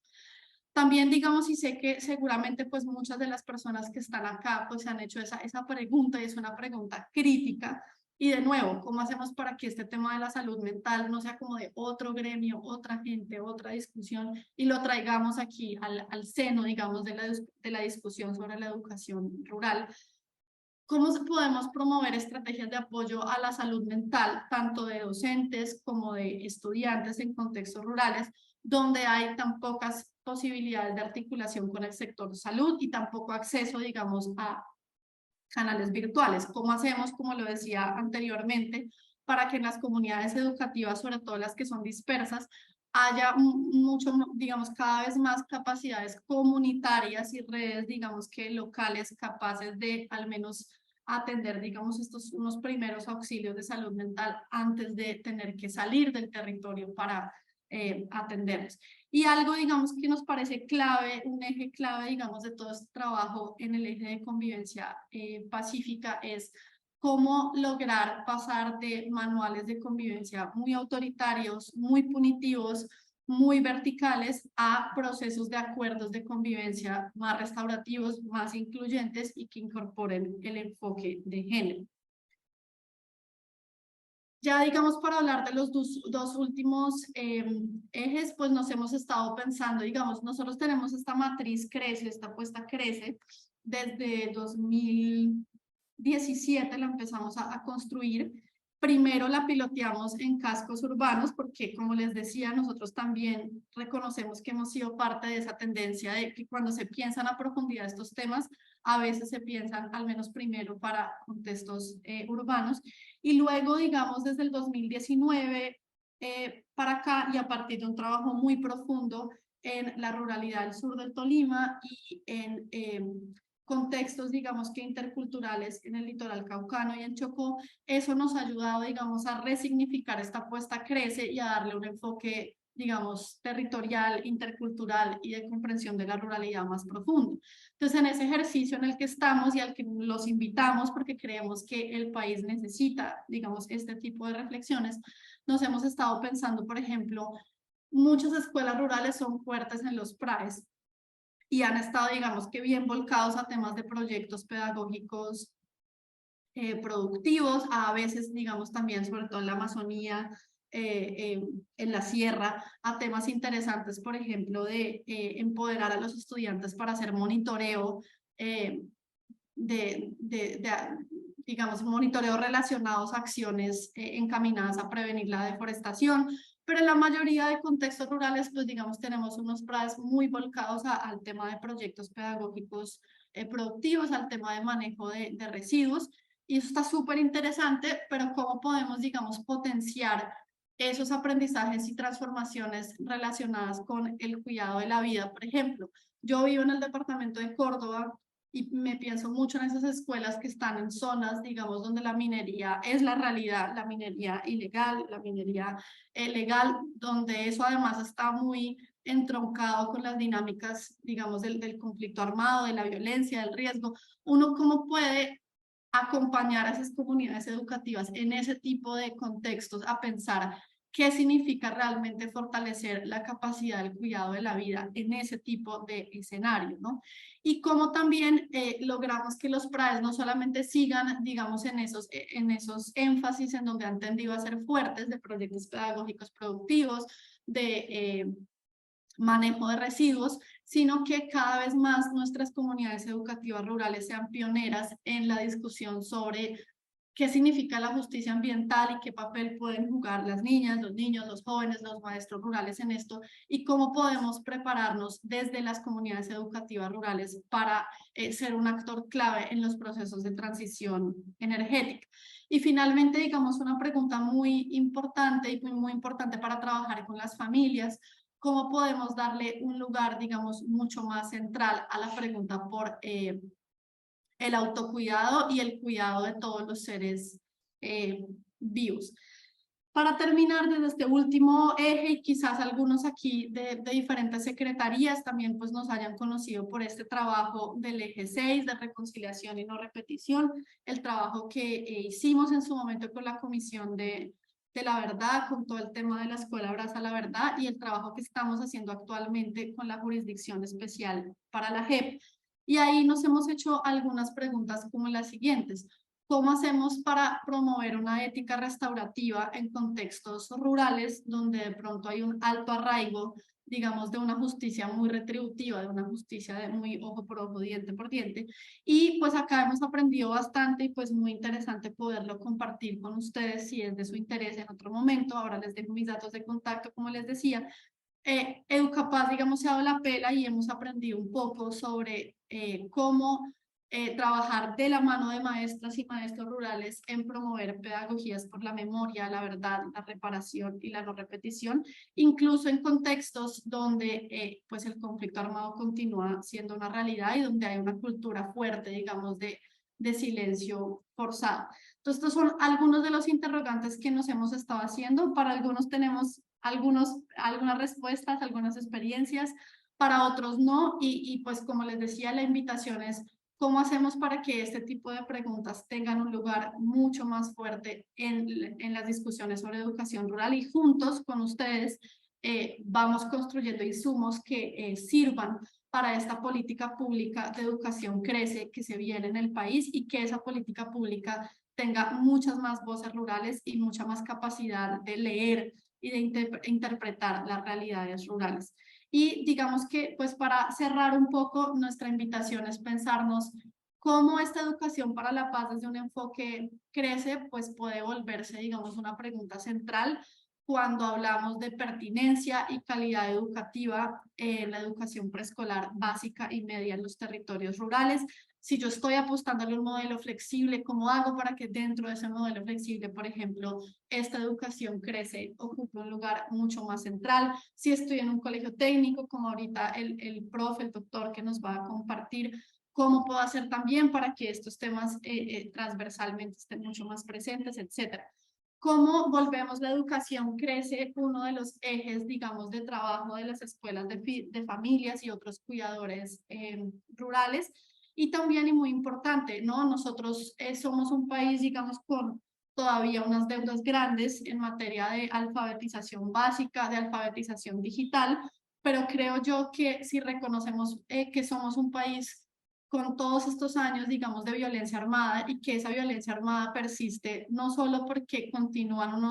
También, digamos, y sé que seguramente pues muchas de las personas que están acá pues se han hecho esa pregunta y es una pregunta crítica. Y de nuevo, ¿cómo hacemos para que este tema de la salud mental no sea como de otro gremio, otra gente, otra discusión y lo traigamos aquí al seno, digamos, de la discusión sobre la educación rural? ¿Cómo podemos promover estrategias de apoyo a la salud mental, tanto de docentes como de estudiantes en contextos rurales, donde hay tan pocas posibilidades de articulación con el sector salud y tampoco acceso, digamos, a canales virtuales? ¿Cómo hacemos, como lo decía anteriormente, para que en las comunidades educativas, sobre todo las que son dispersas, haya mucho, digamos, cada vez más capacidades comunitarias y redes, digamos, que locales capaces de al menos atender, digamos, estos unos primeros auxilios de salud mental antes de tener que salir del territorio para atenderlos? Y algo, digamos, que nos parece clave, un eje clave, digamos, de todo este trabajo en el eje de convivencia pacífica es cómo lograr pasar de manuales de convivencia muy autoritarios, muy punitivos, muy verticales, a procesos de acuerdos de convivencia más restaurativos, más incluyentes y que incorporen el enfoque de género. Ya digamos, para hablar de los dos últimos ejes, pues nos hemos estado pensando, digamos, nosotros tenemos esta matriz Crece, esta apuesta Crece, desde 2017 la empezamos a construir. Primero la piloteamos en cascos urbanos porque, como les decía, nosotros también reconocemos que hemos sido parte de esa tendencia de que cuando se piensan a profundidad estos temas, a veces se piensan al menos primero para contextos urbanos. Y luego, digamos, desde el 2019 para acá y a partir de un trabajo muy profundo en la ruralidad del sur del Tolima y en contextos, digamos, que interculturales en el litoral caucano y en Chocó, eso nos ha ayudado, digamos, a resignificar esta apuesta Crece y a darle un enfoque, digamos, territorial, intercultural y de comprensión de la ruralidad más profundo. Entonces, en ese ejercicio en el que estamos y al que los invitamos porque creemos que el país necesita, digamos, este tipo de reflexiones, nos hemos estado pensando, por ejemplo, muchas escuelas rurales son fuertes en los PRAES y han estado, digamos, que bien volcados a temas de proyectos pedagógicos productivos, a veces, digamos, también, sobre todo en la Amazonía, en la sierra, a temas interesantes, por ejemplo, de empoderar a los estudiantes para hacer monitoreo, digamos, monitoreo relacionados a acciones encaminadas a prevenir la deforestación. Pero en la mayoría de contextos rurales, pues digamos, tenemos unos PRAES muy volcados al tema de proyectos pedagógicos productivos, al tema de manejo de residuos. Y eso está súper interesante, pero ¿cómo podemos, digamos, potenciar esos aprendizajes y transformaciones relacionadas con el cuidado de la vida? Por ejemplo, yo vivo en el departamento de Córdoba y me pienso mucho en esas escuelas que están en zonas, digamos, donde la minería es la realidad, la minería ilegal, la minería legal, donde eso además está muy entroncado con las dinámicas, digamos, del conflicto armado, de la violencia, del riesgo. Uno, ¿cómo puede acompañar a esas comunidades educativas en ese tipo de contextos a pensar qué significa realmente fortalecer la capacidad del cuidado de la vida en ese tipo de escenario, ¿no? Y cómo también logramos que los PRAES no solamente sigan, digamos, en esos énfasis en donde han tendido a ser fuertes de proyectos pedagógicos productivos, de manejo de residuos, sino que cada vez más nuestras comunidades educativas rurales sean pioneras en la discusión sobre qué significa la justicia ambiental y qué papel pueden jugar las niñas, los niños, los jóvenes, los maestros rurales en esto, y cómo podemos prepararnos desde las comunidades educativas rurales para ser un actor clave en los procesos de transición energética. Y finalmente, digamos, una pregunta muy importante y muy importante para trabajar con las familias: ¿cómo podemos darle un lugar, digamos, mucho más central a la pregunta por el autocuidado y el cuidado de todos los seres vivos? Para terminar, desde este último eje, y quizás algunos aquí de diferentes secretarías también pues nos hayan conocido por este trabajo del eje 6 de reconciliación y no repetición, el trabajo que hicimos en su momento con la Comisión de la Verdad, con todo el tema de la Escuela Abraza la Verdad, y el trabajo que estamos haciendo actualmente con la Jurisdicción Especial para la JEP. Y ahí nos hemos hecho algunas preguntas como las siguientes: ¿cómo hacemos para promover una ética restaurativa en contextos rurales donde de pronto hay un alto arraigo, digamos, de una justicia muy retributiva, de una justicia de muy ojo por ojo, diente por diente? Y pues acá hemos aprendido bastante y pues muy interesante poderlo compartir con ustedes si es de su interés en otro momento. Ahora les dejo mis datos de contacto, como les decía. Educapaz, digamos, se ha dado la pela y hemos aprendido un poco sobre cómo trabajar de la mano de maestras y maestros rurales en promover pedagogías por la memoria, la verdad, la reparación y la no repetición, incluso en contextos donde pues el conflicto armado continúa siendo una realidad y donde hay una cultura fuerte, digamos, de silencio forzado. Entonces, estos son algunos de los interrogantes que nos hemos estado haciendo. Para algunos tenemos algunas respuestas, algunas experiencias, para otros no, y pues como les decía, la invitación es: ¿cómo hacemos para que este tipo de preguntas tengan un lugar mucho más fuerte en las discusiones sobre educación rural? Y juntos con ustedes vamos construyendo insumos que sirvan para esta política pública de educación crece que se viene en el país, y que esa política pública tenga muchas más voces rurales y mucha más capacidad de leer y de interpretar las realidades rurales. Y digamos que, pues para cerrar un poco, nuestra invitación es pensarnos cómo esta educación para la paz desde un enfoque crece, pues puede volverse, digamos, una pregunta central cuando hablamos de pertinencia y calidad educativa en la educación preescolar básica y media en los territorios rurales. Si yo estoy apostándole a un modelo flexible, ¿cómo hago para que dentro de ese modelo flexible, por ejemplo, esta educación crece, ocupe un lugar mucho más central? Si estoy en un colegio técnico, como ahorita el profe, el doctor que nos va a compartir, ¿cómo puedo hacer también para que estos temas transversalmente estén mucho más presentes, etcétera? ¿Cómo volvemos la educación crece uno de los ejes, digamos, de trabajo de las escuelas de familias y otros cuidadores rurales? Y también, y muy importante, ¿no? Nosotros somos un país, digamos, con todavía unas deudas grandes en materia de alfabetización básica, de alfabetización digital, pero creo yo que si reconocemos que somos un país con todos estos años, digamos, de violencia armada, y que esa violencia armada persiste no solo porque continúan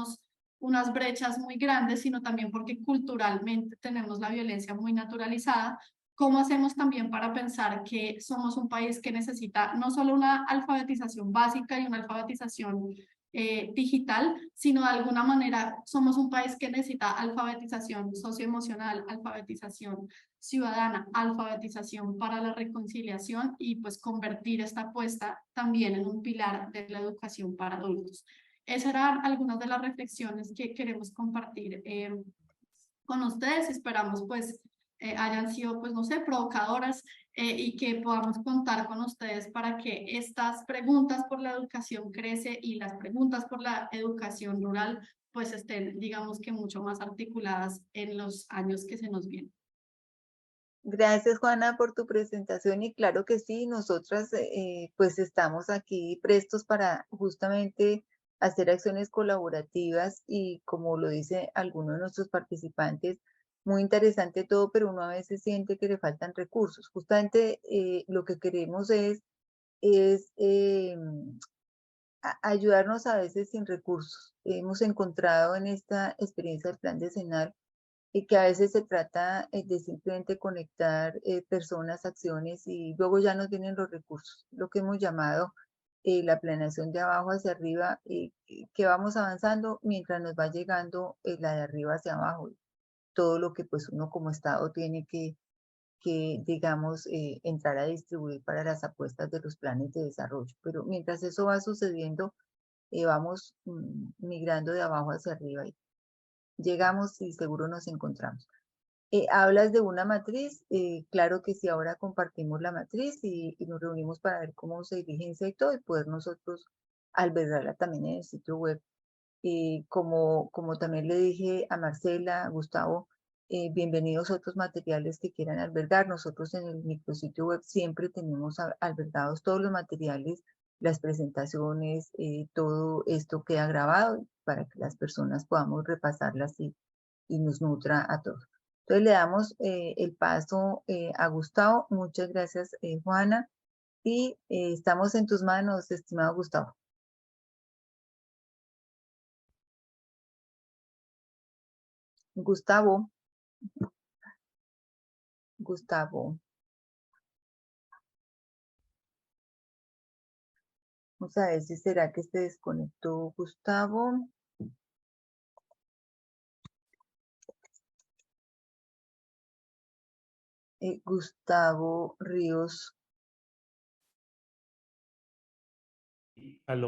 unas brechas muy grandes, sino también porque culturalmente tenemos la violencia muy naturalizada. ¿Cómo hacemos también para pensar que somos un país que necesita no solo una alfabetización básica y una alfabetización digital, sino de alguna manera somos un país que necesita alfabetización socioemocional, alfabetización ciudadana, alfabetización para la reconciliación, y pues convertir esta apuesta también en un pilar de la educación para adultos? Esas eran algunas de las reflexiones que queremos compartir con ustedes. Esperamos pues hayan sido, pues no sé, provocadoras y que podamos contar con ustedes para que estas preguntas por la educación crece y las preguntas por la educación rural pues estén, digamos, que mucho más articuladas en los años que se nos vienen. Gracias, Juana, por tu presentación, y claro que sí, nosotras pues estamos aquí prestos para justamente hacer acciones colaborativas, y como lo dice alguno de nuestros participantes, muy interesante todo, pero uno a veces siente que le faltan recursos. Justamente lo que queremos es ayudarnos a veces sin recursos. Hemos encontrado en esta experiencia del Plan Decenal y que a veces se trata de simplemente conectar personas, acciones y luego ya nos vienen los recursos, lo que hemos llamado la planeación de abajo hacia arriba, que vamos avanzando mientras nos va llegando la de arriba hacia abajo, todo lo que pues uno como Estado tiene que digamos, entrar a distribuir para las apuestas de los planes de desarrollo. Pero mientras eso va sucediendo, vamos migrando de abajo hacia arriba y llegamos y seguro nos encontramos. Hablas de una matriz, claro que sí, ahora compartimos la matriz y nos reunimos para ver cómo se diligencia y todo y poder nosotros albergarla también en el sitio web. Como también le dije a Marcela, a Gustavo, bienvenidos a otros materiales que quieran albergar. Nosotros en el micrositio web siempre tenemos albergados todos los materiales, las presentaciones, todo esto queda grabado para que las personas podamos repasarlas y nos nutra a todos. Entonces le damos el paso a Gustavo. Muchas gracias, Juana. Y estamos en tus manos, estimado Gustavo. Gustavo. Gustavo. Vamos a ver si será que se desconectó Gustavo. Gustavo Ríos. Aló.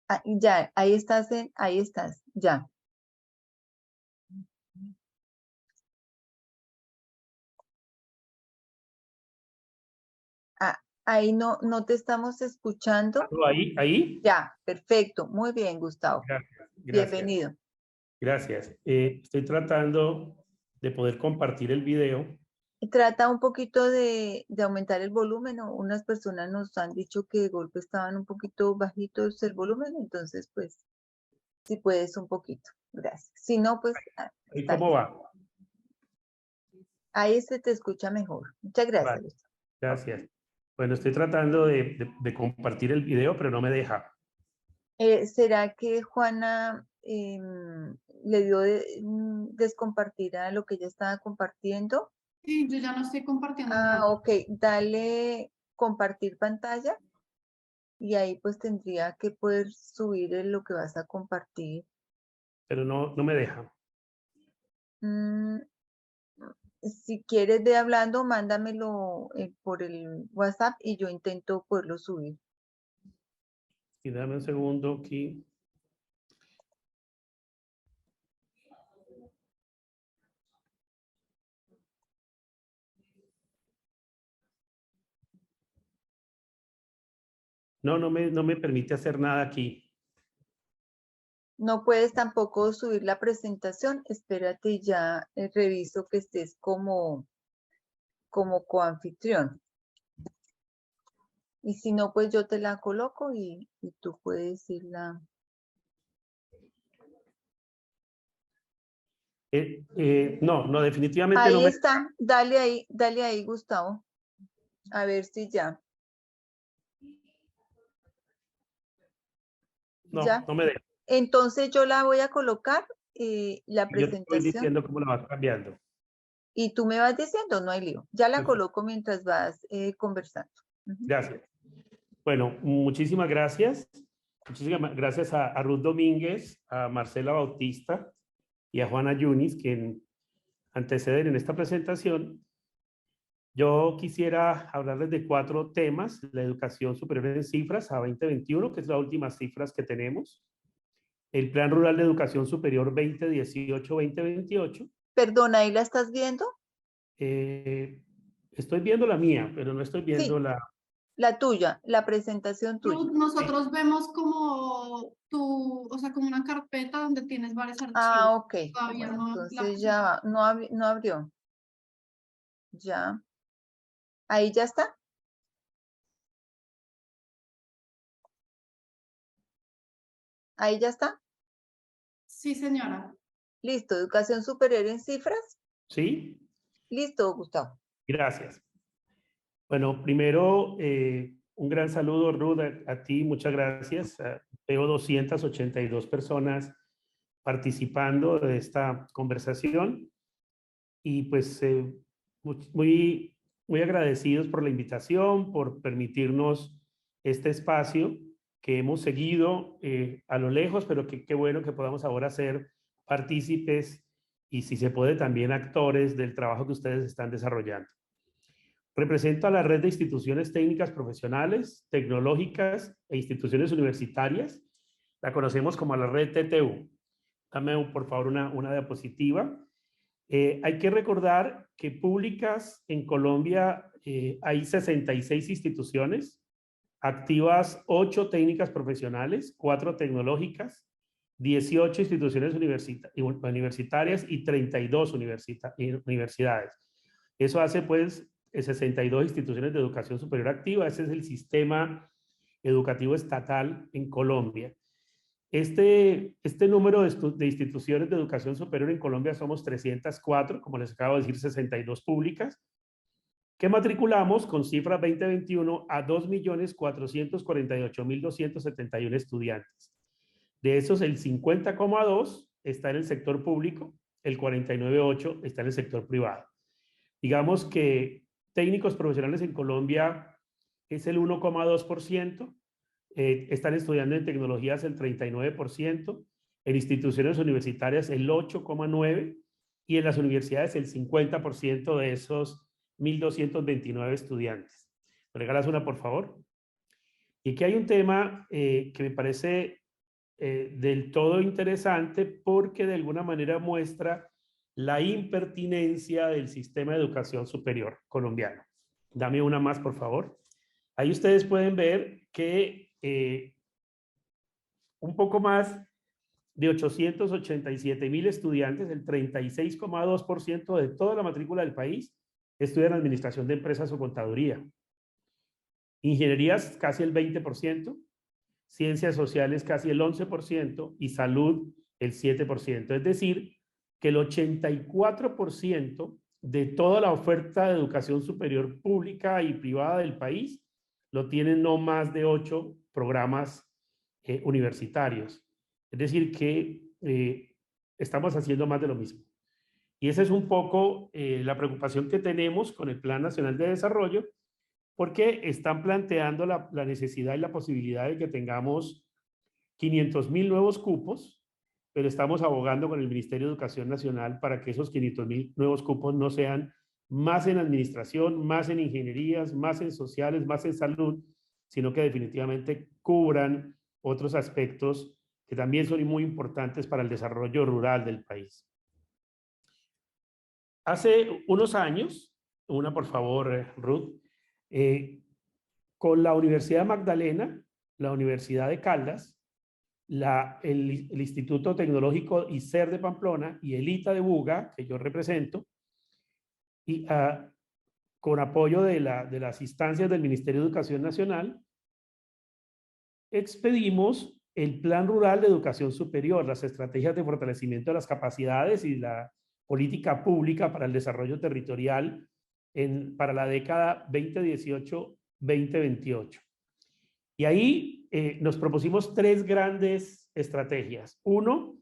Ah, ya, ahí estás, ya. Ah, ahí no te estamos escuchando. Ahí. Ya, perfecto. Muy bien, Gustavo. Gracias. Bienvenido. Gracias. Estoy tratando de poder compartir el video. Trata un poquito de aumentar el volumen. Unas personas nos han dicho que de golpe estaban un poquito bajitos el volumen, entonces pues si puedes un poquito. Gracias. Si no, pues ¿Y cómo va? Ahí se te escucha mejor. Muchas gracias. Vale. Gracias. Bueno, estoy tratando de compartir el video, pero no me deja. ¿Será que Juana le dio descompartir a lo que ella estaba compartiendo? Sí, yo ya no estoy compartiendo nada. Ok. Dale compartir pantalla y ahí pues tendría que poder subir lo que vas a compartir. Pero no me deja. Si quieres de hablando, mándamelo por el WhatsApp y yo intento poderlo subir. Y dame un segundo aquí. No me permite hacer nada aquí. No puedes tampoco subir la presentación. Espérate, ya reviso que estés como coanfitrión. Y si no, pues yo te la coloco y tú puedes irla. No, definitivamente Ahí no me... está. Dale ahí, Gustavo. A ver si ya. No, ¿Ya? no me deja. Entonces yo la voy a colocar, la Yo te estoy presentación. diciendo cómo la vas cambiando. Y tú me vas diciendo, no hay lío. Ya la Perfecto. coloco mientras vas conversando. Gracias. Bueno, muchísimas gracias. Muchísimas gracias a Ruth Domínguez, a Marcela Bautista y a Juana Yunis, quien anteceden en esta presentación. Yo quisiera hablarles de 4 temas: la educación superior en cifras a 2021, que es la última cifras que tenemos; el Plan Rural de Educación Superior 2018-2028. Perdona, ¿ahí la estás viendo? Estoy viendo la mía, pero no estoy viendo Sí, la tuya, la presentación tuya. Nosotros vemos como o sea, como una carpeta donde tienes varios archivos. Ok. Todavía Bueno, no entonces ya va. No abrió. Ya. Ahí ya está. Ahí ya está. Sí, señora. Listo. Educación superior en cifras. ¿Sí? Listo, Gustavo. Gracias. Bueno, primero, un gran saludo, Ruth, a ti, muchas gracias. Veo 282 personas participando de esta conversación. y pues muy, muy agradecidos por la invitación, por permitirnos este espacio que hemos seguido a lo lejos, pero que qué bueno que podamos ahora ser partícipes y, si se puede, también actores del trabajo que ustedes están desarrollando. Represento a la red de instituciones técnicas profesionales, tecnológicas e instituciones universitarias. La conocemos como la red TTU. Dame, por favor, una diapositiva. Hay que recordar que públicas en Colombia hay 66 instituciones, activas 8 técnicas profesionales, 4 tecnológicas, 18 instituciones universitarias y 32 universidades. Eso hace pues 62 instituciones de educación superior activa. Ese es el sistema educativo estatal en Colombia. Este número de instituciones de educación superior en Colombia somos 304, como les acabo de decir, 62 públicas, que matriculamos con cifra 2021 a 2.448.271 estudiantes. De esos, el 50,2 está en el sector público, el 49,8 está en el sector privado. Digamos que técnicos profesionales en Colombia es el 1,2%, están estudiando en tecnologías el 39%, en instituciones universitarias el 8,9% y en las universidades el 50% de esos 1.229 estudiantes. ¿Me regalas una, por favor? Y aquí hay un tema que me parece del todo interesante, porque de alguna manera muestra la impertinencia del sistema de educación superior colombiano. Dame una más, por favor. Ahí ustedes pueden ver que un poco más de 887.000 estudiantes, el 36,2% de toda la matrícula del país, estudian administración de empresas o contaduría. Ingenierías, casi el 20%, ciencias sociales, casi el 11%, y salud, el 7%. Es decir, que el 84% de toda la oferta de educación superior pública y privada del país lo tienen no más de 8 programas universitarios. Es decir, que estamos haciendo más de lo mismo. Y esa es un poco la preocupación que tenemos con el Plan Nacional de Desarrollo, porque están planteando la necesidad y la posibilidad de que tengamos 500.000 nuevos cupos, pero estamos abogando con el Ministerio de Educación Nacional para que esos 500.000 nuevos cupos no sean más en administración, más en ingenierías, más en sociales, más en salud, sino que definitivamente cubran otros aspectos que también son muy importantes para el desarrollo rural del país. Hace unos años, una por favor, Ruth, con la Universidad Magdalena, la Universidad de Caldas, el Instituto Tecnológico ICER de Pamplona y el ITA de Buga, que yo represento, y con apoyo de las instancias del Ministerio de Educación Nacional, expedimos el Plan Rural de Educación Superior, las estrategias de fortalecimiento de las capacidades y la política pública para el desarrollo territorial para la década 2018-2028. Y ahí nos propusimos 3 grandes estrategias. Uno,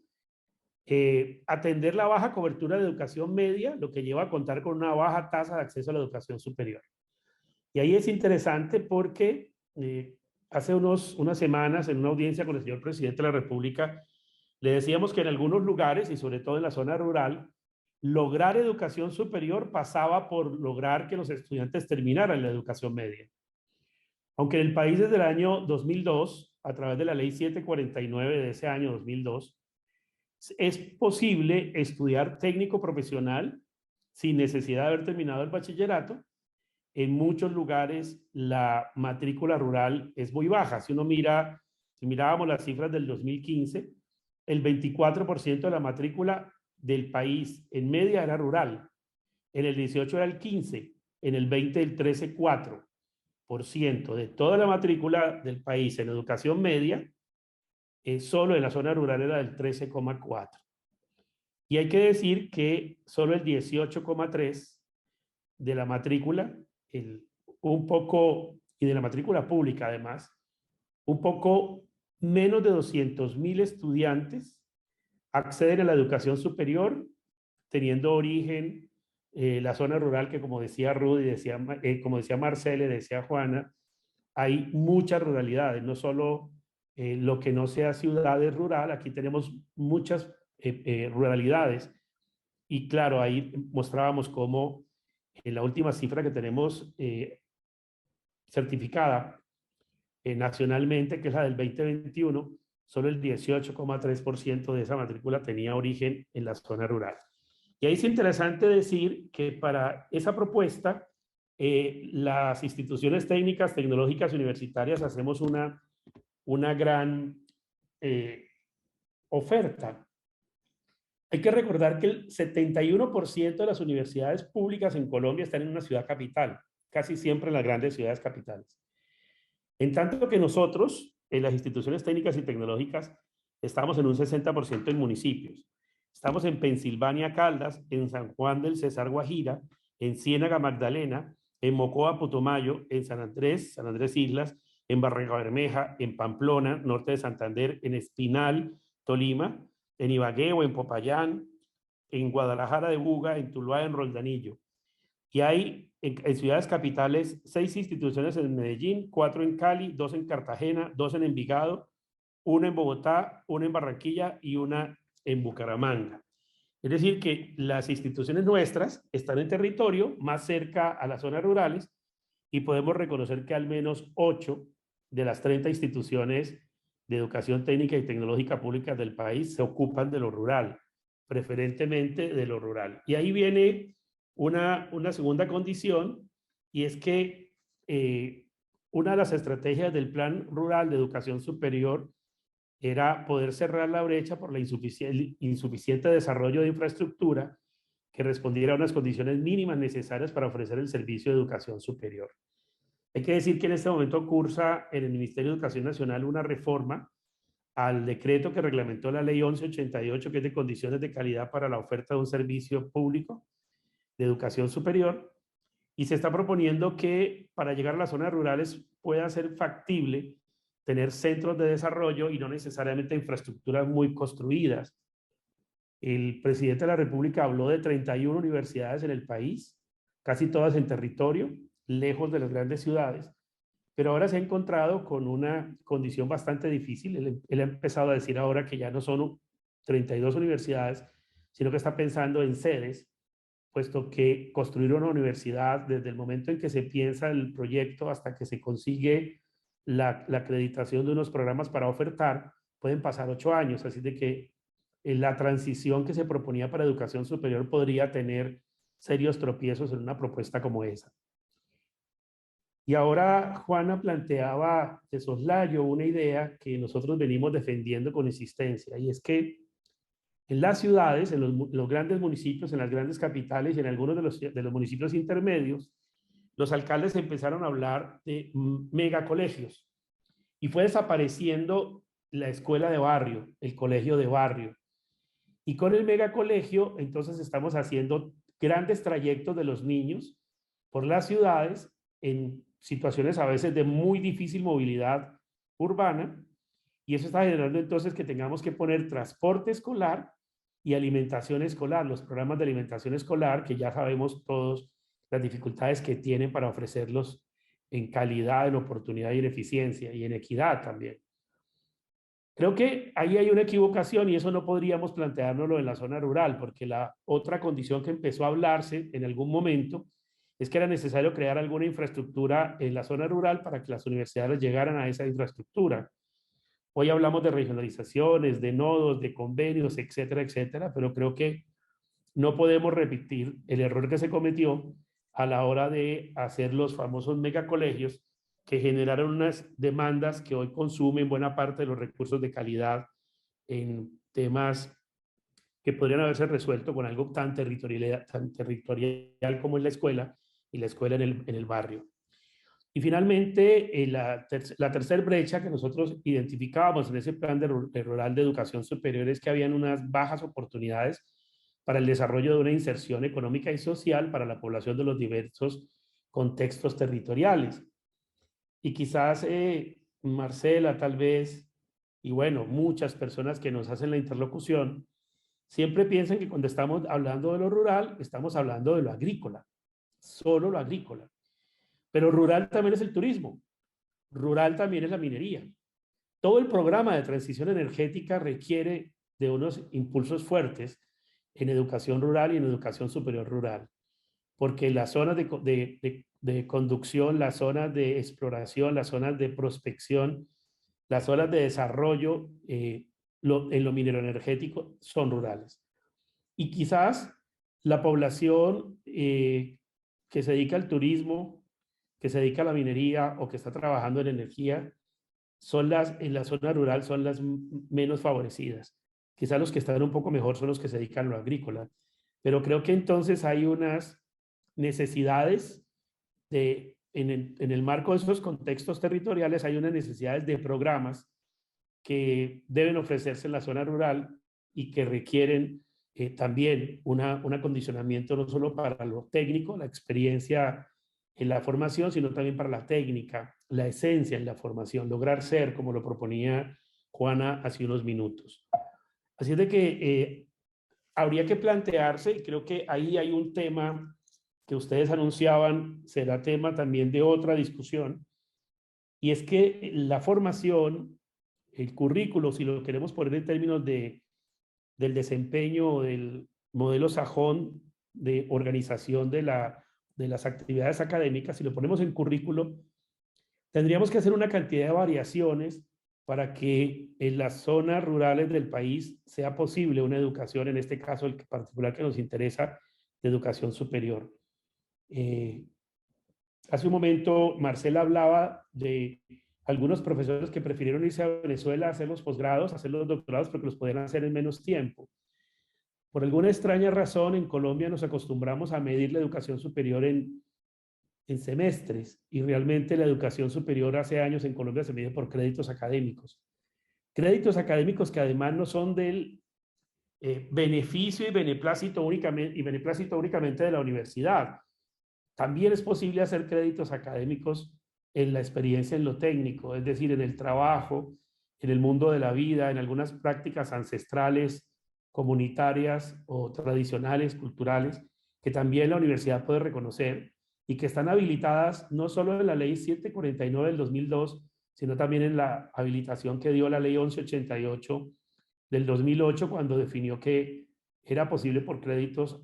atender la baja cobertura de educación media, lo que lleva a contar con una baja tasa de acceso a la educación superior. Y ahí es interesante porque hace unas semanas, en una audiencia con el señor presidente de la República, le decíamos que en algunos lugares, y sobre todo en la zona rural, lograr educación superior pasaba por lograr que los estudiantes terminaran la educación media. Aunque en el país desde el año 2002, a través de la ley 749 de ese año 2002, es posible estudiar técnico profesional sin necesidad de haber terminado el bachillerato. En muchos lugares la matrícula rural es muy baja. Si mirábamos las cifras del 2015, el 24% de la matrícula del país en media era rural. En el 18 era el 15%, en el 20 el 13,4%. De toda la matrícula del país en educación media, solo en la zona rural era del 13,4%. Y hay que decir que solo el 18,3% de la matrícula, y de la matrícula pública además, un poco menos de 200.000 estudiantes acceden a la educación superior teniendo origen la zona rural que, como decía Rudy, como decía Marcela, decía Juana, hay muchas ruralidades, no solo lo que no sea ciudad es rural, aquí tenemos muchas ruralidades. Y claro, ahí mostrábamos cómo en la última cifra que tenemos certificada nacionalmente, que es la del 2021, solo el 18,3% de esa matrícula tenía origen en la zona rural. Y ahí es interesante decir que para esa propuesta, las instituciones técnicas, tecnológicas, universitarias, hacemos una gran oferta. Hay que recordar que el 71% de las universidades públicas en Colombia están en una ciudad capital, casi siempre en las grandes ciudades capitales. En tanto que nosotros, en las instituciones técnicas y tecnológicas, estamos en un 60% en municipios. Estamos en Pensilvania, Caldas, en San Juan del Cesar, Guajira, en Ciénaga, Magdalena, en Mocoa, Putumayo, en San Andrés Islas, en Barranca Bermeja, en Pamplona, norte de Santander, en Espinal, Tolima, en Ibagué o en Popayán, en Guadalajara de Buga, en Tuluá, en Roldanillo. Y hay en ciudades capitales 6 instituciones en Medellín, 4 en Cali, 2 en Cartagena, 2 en Envigado, 1 en Bogotá, 1 en Barranquilla y 1 en Bucaramanga. Es decir, que las instituciones nuestras están en territorio más cerca a las zonas rurales y podemos reconocer que al menos 8 de las 30 instituciones de educación técnica y tecnológica pública del país se ocupan de lo rural, preferentemente de lo rural. Y ahí viene una segunda condición, y es que una de las estrategias del Plan Rural de Educación Superior era poder cerrar la brecha por el insuficiente desarrollo de infraestructura que respondiera a unas condiciones mínimas necesarias para ofrecer el servicio de educación superior. Hay que decir que en este momento cursa en el Ministerio de Educación Nacional una reforma al decreto que reglamentó la Ley 1188, que es de condiciones de calidad para la oferta de un servicio público de educación superior, y se está proponiendo que para llegar a las zonas rurales pueda ser factible tener centros de desarrollo y no necesariamente infraestructuras muy construidas. El presidente de la República habló de 31 universidades en el país, casi todas en territorio, lejos de las grandes ciudades, pero ahora se ha encontrado con una condición bastante difícil. Él ha empezado a decir ahora que ya no son 32 universidades, sino que está pensando en sedes, puesto que construir una universidad desde el momento en que se piensa el proyecto hasta que se consigue la acreditación de unos programas para ofertar, pueden pasar 8 años, así de que la transición que se proponía para educación superior podría tener serios tropiezos en una propuesta como esa. Y ahora Juana planteaba de soslayo una idea que nosotros venimos defendiendo con insistencia, y es que en las ciudades, en los grandes municipios, en las grandes capitales y en algunos de los municipios intermedios, los alcaldes empezaron a hablar de megacolegios y fue desapareciendo la escuela de barrio, el colegio de barrio. Y con el megacolegio, entonces estamos haciendo grandes trayectos de los niños por las ciudades en situaciones a veces de muy difícil movilidad urbana, y eso está generando entonces que tengamos que poner transporte escolar y alimentación escolar, los programas de alimentación escolar, que ya sabemos todos las dificultades que tienen para ofrecerlos en calidad, en oportunidad y en eficiencia y en equidad también. Creo que ahí hay una equivocación y eso no podríamos planteárnoslo en la zona rural, porque la otra condición que empezó a hablarse en algún momento es que era necesario crear alguna infraestructura en la zona rural para que las universidades llegaran a esa infraestructura. Hoy hablamos de regionalizaciones, de nodos, de convenios, etcétera, etcétera, pero creo que no podemos repetir el error que se cometió a la hora de hacer los famosos megacolegios que generaron unas demandas que hoy consumen buena parte de los recursos de calidad en temas que podrían haberse resuelto con algo tan territorial como es la escuela y la escuela en el barrio. Y finalmente, la tercera brecha que nosotros identificábamos en ese plan rural de educación superior es que habían unas bajas oportunidades para el desarrollo de una inserción económica y social para la población de los diversos contextos territoriales. Y quizás Marcela tal vez, y bueno, muchas personas que nos hacen la interlocución, siempre piensan que cuando estamos hablando de lo rural, estamos hablando de lo agrícola, solo lo agrícola. Pero rural también es el turismo, rural también es la minería. Todo el programa de transición energética requiere de unos impulsos fuertes en educación rural y en educación superior rural, porque las zonas de conducción, las zonas de exploración, las zonas de prospección, las zonas de desarrollo en lo minero energético son rurales. Y quizás la población que se dedica al turismo, que se dedica a la minería o que está trabajando en energía, en la zona rural son las menos favorecidas. Quizás los que están un poco mejor son los que se dedican a lo agrícola. Pero creo que entonces hay unas necesidades en el marco de esos contextos territoriales, hay unas necesidades de programas que deben ofrecerse en la zona rural y que requieren también un acondicionamiento no solo para lo técnico, la experiencia en la formación, sino también para la técnica, la esencia en la formación, lograr ser, como lo proponía Juana hace unos minutos. Así es de que habría que plantearse, y creo que ahí hay un tema que ustedes anunciaban, será tema también de otra discusión, y es que la formación, el currículo, si lo queremos poner en términos del desempeño del modelo sajón de organización de las actividades académicas, si lo ponemos en currículo, tendríamos que hacer una cantidad de variaciones para que en las zonas rurales del país sea posible una educación, en este caso el particular que nos interesa, de educación superior. Hace un momento Marcela hablaba de algunos profesores que prefirieron irse a Venezuela a hacer los posgrados, a hacer los doctorados porque los podían hacer en menos tiempo. Por alguna extraña razón, en Colombia nos acostumbramos a medir la educación superior en semestres, y realmente la educación superior hace años en Colombia se mide por créditos académicos. Créditos académicos que además no son del beneficio y beneplácito únicamente de la universidad. También es posible hacer créditos académicos en la experiencia en lo técnico, es decir, en el trabajo, en el mundo de la vida, en algunas prácticas ancestrales, comunitarias o tradicionales, culturales, que también la universidad puede reconocer y que están habilitadas no solo en la ley 749 del 2002, sino también en la habilitación que dio la ley 1188 del 2008, cuando definió que era posible por créditos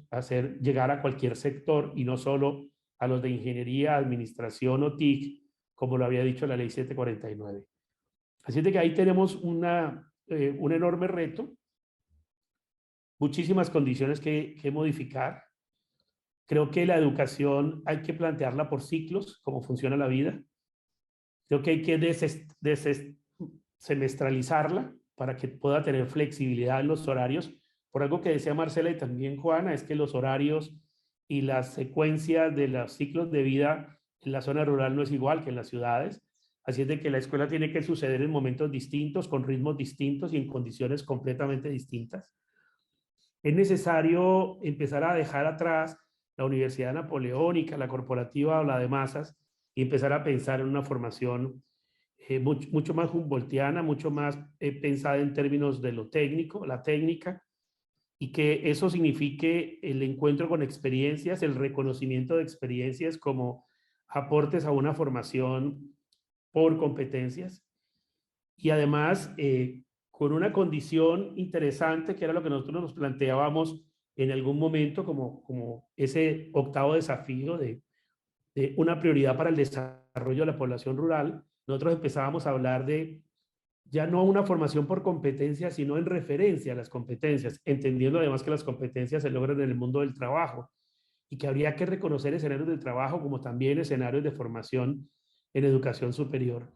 llegar a cualquier sector y no solo a los de ingeniería, administración o TIC, como lo había dicho la ley 749. Así es de que ahí tenemos un enorme reto, muchísimas condiciones que modificar. Creo que la educación hay que plantearla por ciclos, como funciona la vida. Creo que hay que semestralizarla para que pueda tener flexibilidad en los horarios. Por algo que decía Marcela y también Juana, es que los horarios y las secuencias de los ciclos de vida en la zona rural no es igual que en las ciudades. Así es de que la escuela tiene que suceder en momentos distintos, con ritmos distintos y en condiciones completamente distintas. Es necesario empezar a dejar atrás la universidad napoleónica, la corporativa o la de masas, y empezar a pensar en una formación mucho más humboldtiana, mucho más pensada en términos de lo técnico, la técnica, y que eso signifique el encuentro con experiencias, el reconocimiento de experiencias como aportes a una formación por competencias, y además con una condición interesante que era lo que nosotros nos planteábamos en algún momento como ese octavo desafío de una prioridad para el desarrollo de la población rural. Nosotros empezábamos a hablar de ya no una formación por competencias, sino en referencia a las competencias, entendiendo además que las competencias se logran en el mundo del trabajo y que habría que reconocer escenarios del trabajo como también escenarios de formación en educación superior.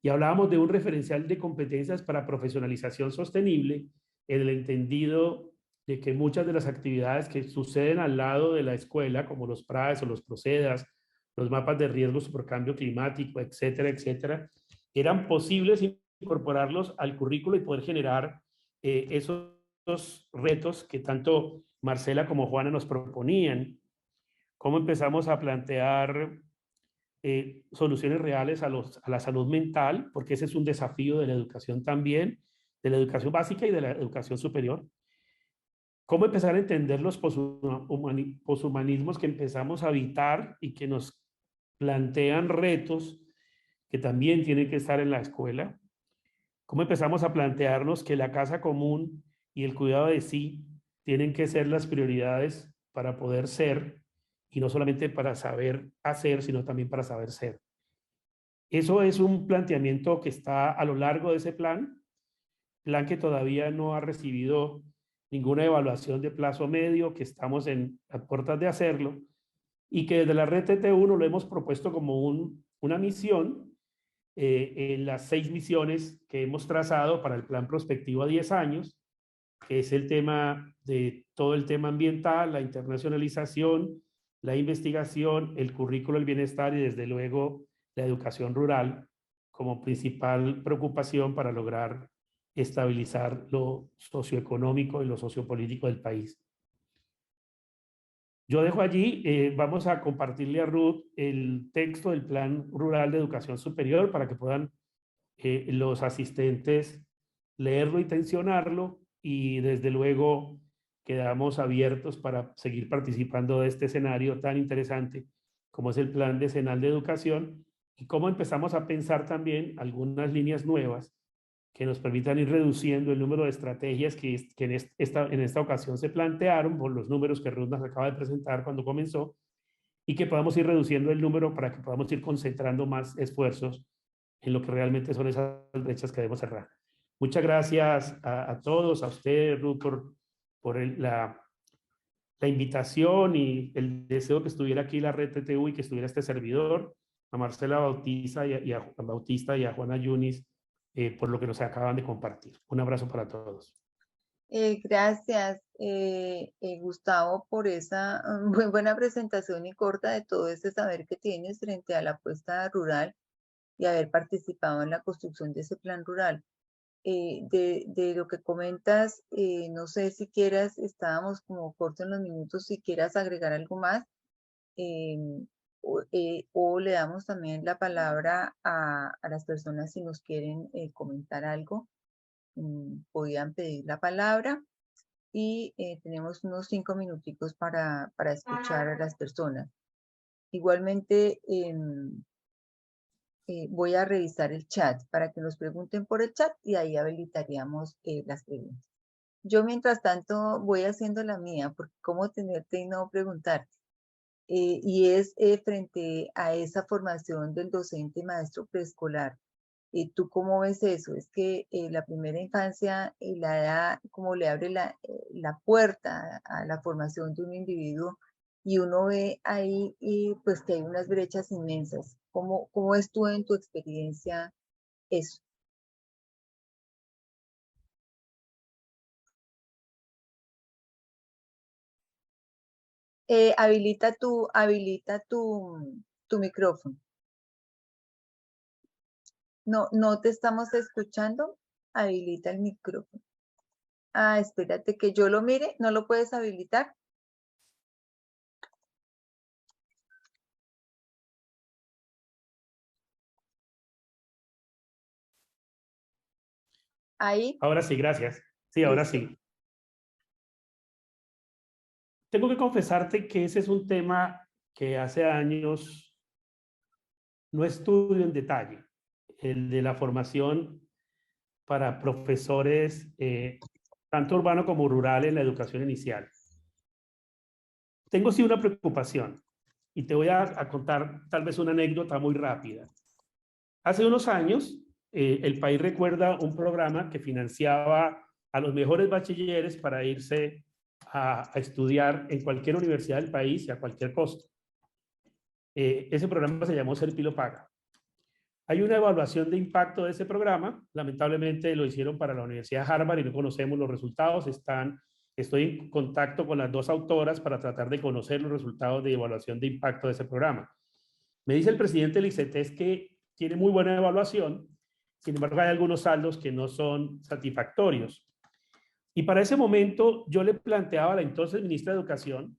Y hablábamos de un referencial de competencias para profesionalización sostenible, en el entendido de que muchas de las actividades que suceden al lado de la escuela, como los PRAES o los PROCEDAS, los mapas de riesgos por cambio climático, etcétera, etcétera, eran posibles incorporarlos al currículo y poder generar esos retos que tanto Marcela como Juana nos proponían. Cómo empezamos a plantear soluciones reales a la salud mental, porque ese es un desafío de la educación también, de la educación básica y de la educación superior. cómo empezar a entender los poshumanismos que empezamos a habitar y que nos plantean retos que también tienen que estar en la escuela. Cómo empezamos a plantearnos que la casa común y el cuidado de sí tienen que ser las prioridades para poder ser, y no solamente para saber hacer, sino también para saber ser. Eso es un planteamiento que está a lo largo de ese plan que todavía no ha recibido ninguna evaluación de plazo medio, que estamos a puertas de hacerlo, y que desde la red TT1 lo hemos propuesto como una misión en las 6 misiones que hemos trazado para el plan prospectivo a 10 años, que es el tema de todo el tema ambiental, la internacionalización, la investigación, el currículo del bienestar y desde luego la educación rural como principal preocupación para lograr estabilizar lo socioeconómico y lo sociopolítico del país. Yo dejo allí, vamos a compartirle a Ruth el texto del Plan Rural de Educación Superior para que puedan los asistentes leerlo y tensionarlo, y desde luego quedamos abiertos para seguir participando de este escenario tan interesante como es el Plan Decenal de Educación, y cómo empezamos a pensar también algunas líneas nuevas que nos permitan ir reduciendo el número de estrategias que en esta ocasión se plantearon por los números que Ruth nos acaba de presentar cuando comenzó, y que podamos ir reduciendo el número para que podamos ir concentrando más esfuerzos en lo que realmente son esas brechas que debemos cerrar. Muchas gracias a todos, a usted, Ruth, por la invitación y el deseo que estuviera aquí la red TTU y que estuviera este servidor, a Marcela Bautista y a Juana Yunis, por lo que nos acaban de compartir. Un abrazo para todos. Gracias, Gustavo, por esa muy buena presentación y corta de todo ese saber que tienes frente a la apuesta rural y haber participado en la construcción de ese plan rural. De lo que comentas, no sé si quieras, estábamos como cortos en los minutos, si quieras agregar algo más, o le damos también la palabra a las personas si nos quieren comentar algo. Podían pedir la palabra, y tenemos unos 5 minuticos para escuchar a las personas. Igualmente, voy a revisar el chat para que nos pregunten por el chat y ahí habilitaríamos las preguntas. Yo, mientras tanto, voy haciendo la mía, porque cómo tenerte y no preguntarte. Y es frente a esa formación del docente maestro preescolar. ¿Tú cómo ves eso? Es que la primera infancia la da, como le abre la puerta a la formación de un individuo, y uno ve ahí pues que hay unas brechas inmensas. ¿Cómo ves tú en tu experiencia eso? Habilita tu micrófono. No te estamos escuchando. Habilita el micrófono. Ah, espérate que yo lo mire. ¿No lo puedes habilitar? Ahí. Ahora sí, gracias. Sí, ahora Listo. sí. Tengo que confesarte que ese es un tema que hace años no estudio en detalle, el de la formación para profesores, tanto urbano como rural, en la educación inicial. Tengo sí una preocupación, y te voy a contar tal vez una anécdota muy rápida. Hace unos años, el país recuerda un programa que financiaba a los mejores bachilleres para irse a estudiar en cualquier universidad del país y a cualquier costo. Ese programa se llamó Ser Pilo Paga. Hay una evaluación de impacto de ese programa. Lamentablemente lo hicieron para la Universidad de Harvard y no conocemos los resultados. Estoy en contacto con las 2 autoras para tratar de conocer los resultados de evaluación de impacto de ese programa. Me dice el presidente del ICETEX que tiene muy buena evaluación, sin embargo hay algunos saldos que no son satisfactorios. Y para ese momento yo le planteaba a la entonces ministra de Educación,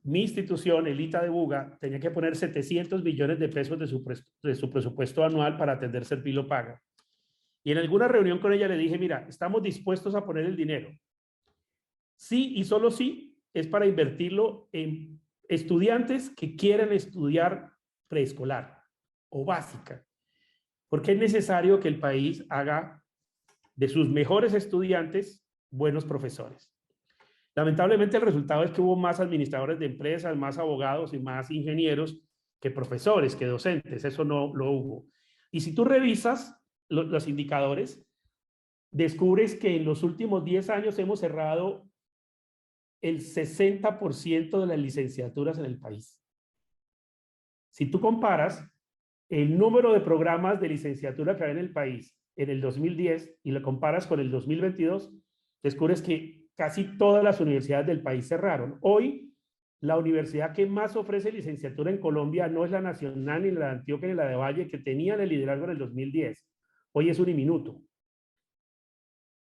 mi institución, el ITA de Buga, tenía que poner 700 millones de pesos de su presupuesto anual para atender Ser Pilo Paga. Y en alguna reunión con ella le dije, mira, estamos dispuestos a poner el dinero, sí y solo sí es para invertirlo en estudiantes que quieran estudiar preescolar o básica, porque es necesario que el país haga de sus mejores estudiantes buenos profesores. Lamentablemente el resultado es que hubo más administradores de empresas, más abogados y más ingenieros que profesores, que docentes. Eso no lo hubo. Y si tú revisas los indicadores, descubres que en los últimos 10 años hemos cerrado el 60% de las licenciaturas en el país. Si tú comparas el número de programas de licenciatura que hay en el país en el 2010 y lo comparas con el 2022, descubres que casi todas las universidades del país cerraron. Hoy, la universidad que más ofrece licenciatura en Colombia no es la Nacional, ni la de Antioquia, ni la de Valle, que tenían el liderazgo en el 2010. Hoy es Uniminuto.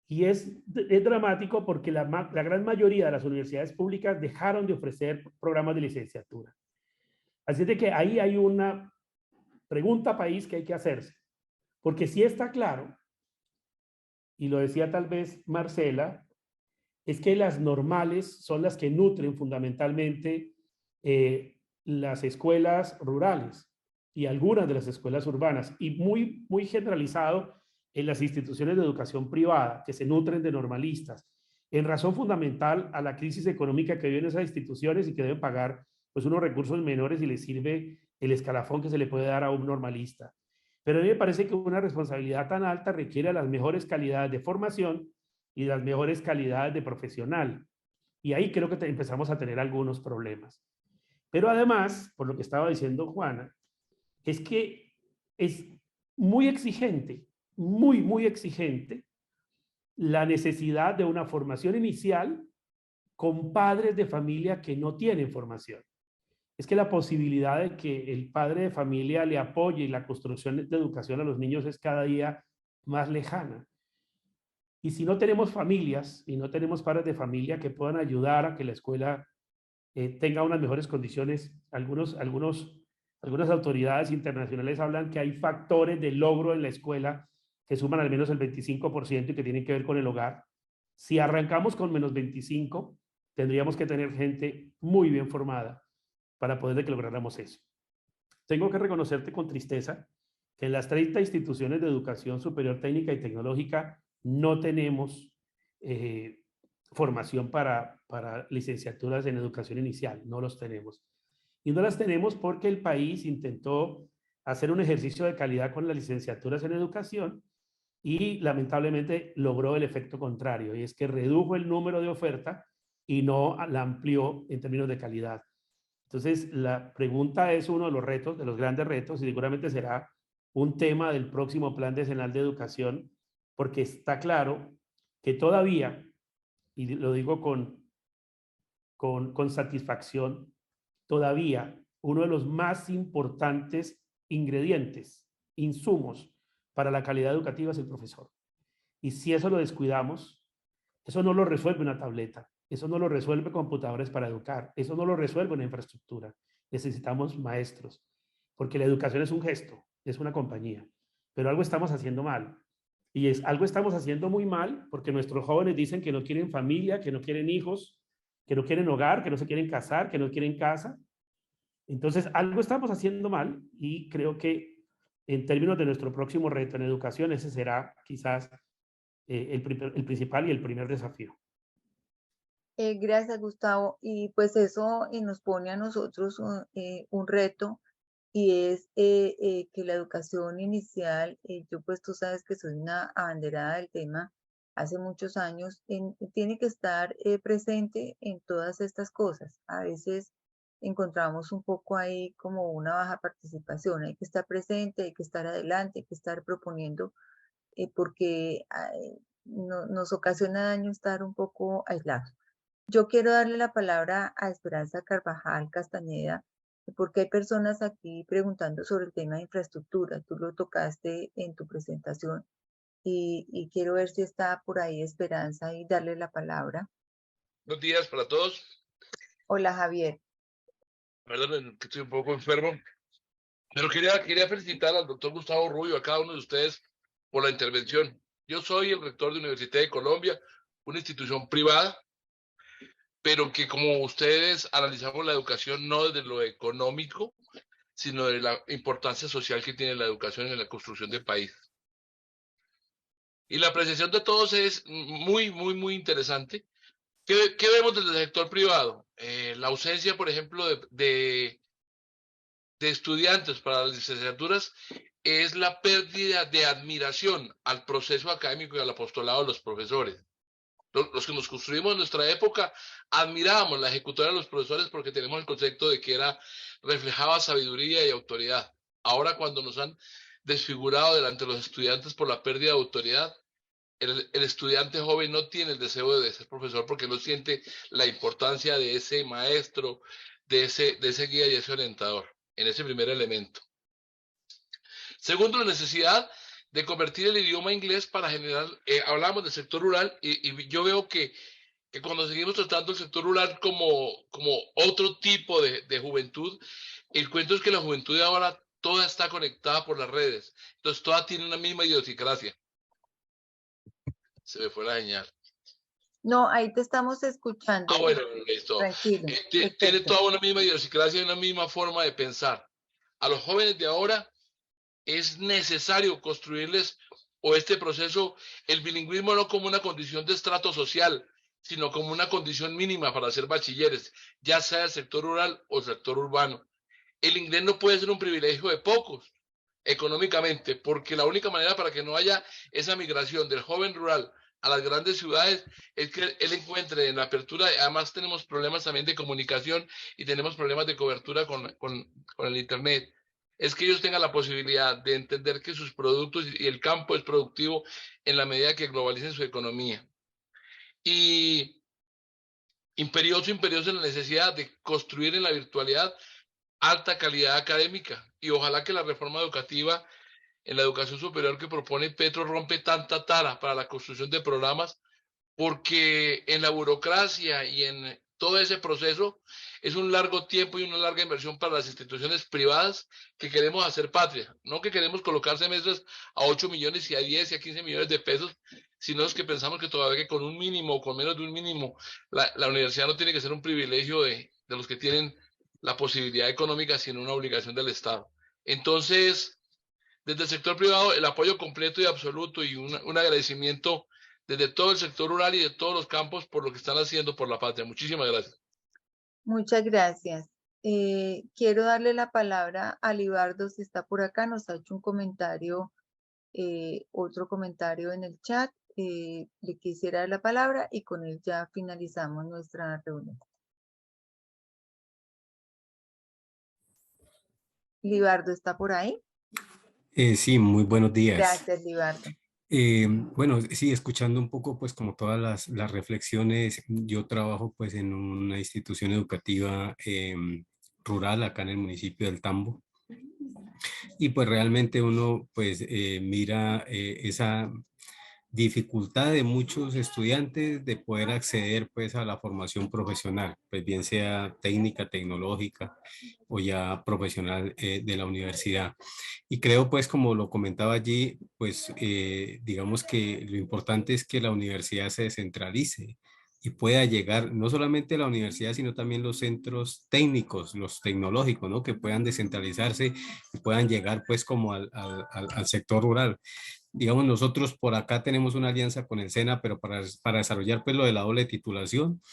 Y es dramático porque la gran mayoría de las universidades públicas dejaron de ofrecer programas de licenciatura. Así de que ahí hay una pregunta país que hay que hacerse. Porque sí está claro, y lo decía tal vez Marcela, es que las normales son las que nutren fundamentalmente las escuelas rurales y algunas de las escuelas urbanas, y muy generalizado en las instituciones de educación privada, que se nutren de normalistas, en razón fundamental a la crisis económica que viven esas instituciones y que deben pagar pues unos recursos menores y les sirve el escalafón que se le puede dar a un normalista. Pero a mí me parece que una responsabilidad tan alta requiere las mejores calidades de formación y las mejores calidades de profesional. Y ahí creo que empezamos a tener algunos problemas. Pero además, por lo que estaba diciendo Juana, es que es muy exigente, muy exigente, la necesidad de una formación inicial con padres de familia que no tienen formación. Es que la posibilidad de que el padre de familia le apoye la construcción de educación a los niños es cada día más lejana. Y si no tenemos familias y no tenemos padres de familia que puedan ayudar a que la escuela tenga unas mejores condiciones, algunas autoridades internacionales hablan que hay factores de logro en la escuela que suman al menos el 25% y que tienen que ver con el hogar. Si arrancamos con menos 25, tendríamos que tener gente muy bien formada para poder que lográramos eso. Tengo que reconocerte con tristeza que en las 30 instituciones de educación superior técnica y tecnológica no tenemos formación para licenciaturas en educación inicial, no los tenemos. Y no las tenemos porque el país intentó hacer un ejercicio de calidad con las licenciaturas en educación y lamentablemente logró el efecto contrario, y es que redujo el número de oferta y no la amplió en términos de calidad. Entonces, la pregunta es uno de los retos, de los grandes retos, y seguramente será un tema del próximo Plan Decenal de Educación, porque está claro que todavía, y lo digo con satisfacción, todavía uno de los más importantes ingredientes, insumos para la calidad educativa es el profesor. Y si eso lo descuidamos, eso no lo resuelve una tableta, eso no lo resuelve computadores para educar, eso no lo resuelve una infraestructura. Necesitamos maestros, porque la educación es un gesto, es una compañía, pero algo estamos haciendo mal. Y algo estamos haciendo muy mal porque nuestros jóvenes dicen que no quieren familia, que no quieren hijos, que no quieren hogar, que no se quieren casar, que no quieren casa. Entonces, algo estamos haciendo mal y creo que en términos de nuestro próximo reto en educación, ese será quizás el principal y el primer desafío. Gracias, Gustavo. Y pues eso nos pone a nosotros un reto, y es que la educación inicial, yo pues tú sabes que soy una abanderada del tema hace muchos años, tiene que estar presente en todas estas cosas. A veces encontramos un poco ahí como una baja participación, hay que estar presente, hay que estar adelante, hay que estar proponiendo, porque nos ocasiona daño estar un poco aislados. Yo quiero darle la palabra a Esperanza Carvajal Castañeda, porque hay personas aquí preguntando sobre el tema de infraestructura. Tú lo tocaste en tu presentación y quiero ver si está por ahí Esperanza y darle la palabra. Buenos días para todos. Hola, Javier. Perdón, que estoy un poco enfermo, pero quería felicitar al doctor Gustavo Rubio, a cada uno de ustedes por la intervención. Yo soy el rector de Universidad de Colombia, una institución privada pero que como ustedes analizamos la educación no desde lo económico, sino de la importancia social que tiene la educación en la construcción del país. Y la apreciación de todos es muy interesante. ¿Qué vemos desde el sector privado? La ausencia, por ejemplo, de estudiantes para las licenciaturas es la pérdida de admiración al proceso académico y al apostolado de los profesores. Los que nos construimos en nuestra época admirábamos la ejecutoria de los profesores porque tenemos el concepto de que reflejaba sabiduría y autoridad. Ahora, cuando nos han desfigurado delante de los estudiantes por la pérdida de autoridad, el estudiante joven no tiene el deseo de ser profesor porque no siente la importancia de ese maestro, de ese guía y ese orientador, en ese primer elemento. Segundo, la necesidad de convertir el idioma inglés para generar, hablamos del sector rural y yo veo que cuando seguimos tratando el sector rural como otro tipo de juventud, el cuento es que la juventud de ahora toda está conectada por las redes, entonces toda tiene una misma idiosincrasia. Se me fue la señal. No, ahí te estamos escuchando. Ah, bueno, listo. Tranquilo. Tiene toda una misma idiosincrasia y una misma forma de pensar. A los jóvenes de ahora es necesario construirles o este proceso, el bilingüismo no como una condición de estrato social, sino como una condición mínima para ser bachilleres, ya sea el sector rural o el sector urbano. El inglés no puede ser un privilegio de pocos económicamente, porque la única manera para que no haya esa migración del joven rural a las grandes ciudades es que él encuentre en la apertura. Además tenemos problemas también de comunicación y tenemos problemas de cobertura con el internet. Es que ellos tengan la posibilidad de entender que sus productos y el campo es productivo en la medida que globalicen su economía. Y imperiosa la necesidad de construir en la virtualidad alta calidad académica. Y ojalá que la reforma educativa en la educación superior que propone Petro rompe tanta tara para la construcción de programas, porque en la burocracia y en todo ese proceso es un largo tiempo y una larga inversión para las instituciones privadas que queremos hacer patria, no que queremos colocar semestres a 8 millones y a 10 y a 15 millones de pesos, sino es que pensamos que todavía que con un mínimo o con menos de un mínimo, la universidad no tiene que ser un privilegio de los que tienen la posibilidad económica, sino una obligación del Estado. Entonces, desde el sector privado, el apoyo completo y absoluto y un agradecimiento desde todo el sector rural y de todos los campos por lo que están haciendo por la patria. Muchísimas gracias. Muchas gracias. Quiero darle la palabra a Libardo, si está por acá, nos ha hecho un comentario, otro comentario en el chat. Le quisiera dar la palabra y con él ya finalizamos nuestra reunión. Libardo, ¿está por ahí? Sí, muy buenos días. Gracias, Libardo. Bueno, sí, escuchando un poco, pues como todas las reflexiones, yo trabajo pues en una institución educativa rural acá en el municipio del Tambo. Y pues realmente uno pues mira esa dificultad de muchos estudiantes de poder acceder pues a la formación profesional, pues bien sea técnica, tecnológica o ya profesional de la universidad. Y creo pues como lo comentaba allí, pues digamos que lo importante es que la universidad se descentralice y pueda llegar no solamente a la universidad, sino también los centros técnicos, los tecnológicos, ¿no? Que puedan descentralizarse y puedan llegar pues como al sector rural. Digamos, nosotros por acá tenemos una alianza con el SENA, pero para desarrollar pues lo de la doble titulación,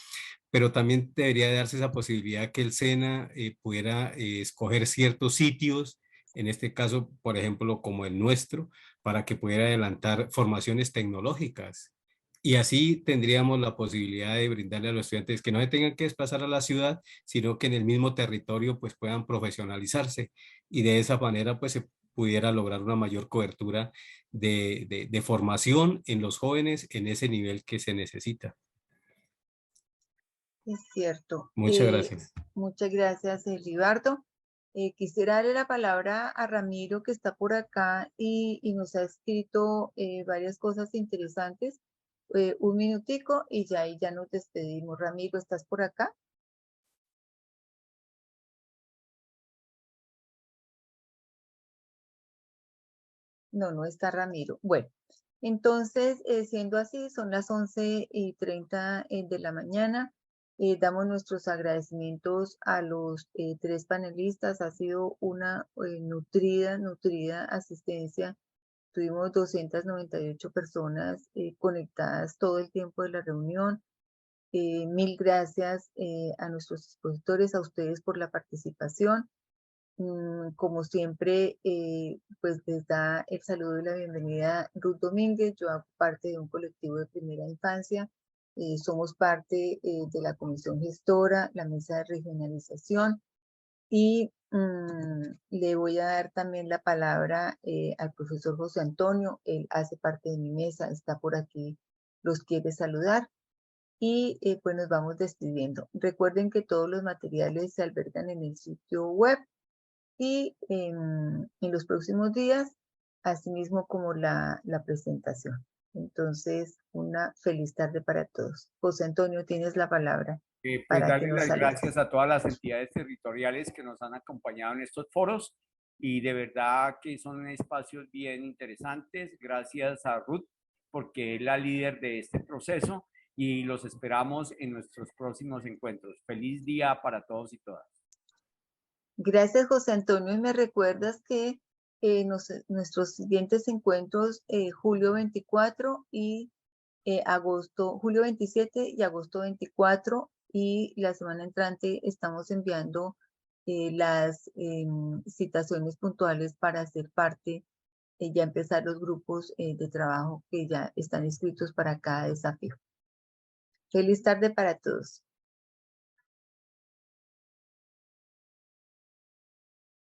pero también debería darse esa posibilidad que el SENA pudiera escoger ciertos sitios, en este caso, por ejemplo, como el nuestro, para que pudiera adelantar formaciones tecnológicas. Y así tendríamos la posibilidad de brindarle a los estudiantes que no se tengan que desplazar a la ciudad, sino que en el mismo territorio pues puedan profesionalizarse y de esa manera pues se pudiera lograr una mayor cobertura de formación en los jóvenes en ese nivel que se necesita. Es cierto. Muchas gracias. Muchas gracias, Libardo. Quisiera darle la palabra a Ramiro, que está por acá y nos ha escrito varias cosas interesantes. Un minutico y ya ahí ya nos despedimos. Ramiro, ¿estás por acá? No, no está Ramiro. Bueno, entonces, siendo así, son las 11:30 de la mañana. Damos nuestros agradecimientos a los 3 panelistas. Ha sido una nutrida asistencia. Tuvimos 298 personas conectadas todo el tiempo de la reunión. Mil gracias a nuestros expositores, a ustedes por la participación. Como siempre, pues les da el saludo y la bienvenida Ruth Domínguez. Yo hago parte de un colectivo de primera infancia. Somos parte de la comisión gestora, la mesa de regionalización. Y le voy a dar también la palabra al profesor José Antonio. Él hace parte de mi mesa, está por aquí, los quiere saludar. Y pues nos vamos despidiendo. Recuerden que todos los materiales se albergan en el sitio web y en los próximos días, asimismo como la presentación. Entonces, una feliz tarde para todos. José Antonio, tienes la palabra. Pues para que darle nos las saludes. gracias a todas las entidades territoriales que nos han acompañado en estos foros y de verdad que son espacios bien interesantes. Gracias a Ruth porque es la líder de este proceso y los esperamos en nuestros próximos encuentros. Feliz día para todos y todas. Gracias, José Antonio. Y me recuerdas que nuestros siguientes encuentros, julio 24 y julio 27 y agosto 24, y la semana entrante estamos enviando las citaciones puntuales para hacer parte, ya empezar los grupos de trabajo que ya están inscritos para cada desafío. Feliz tarde para todos.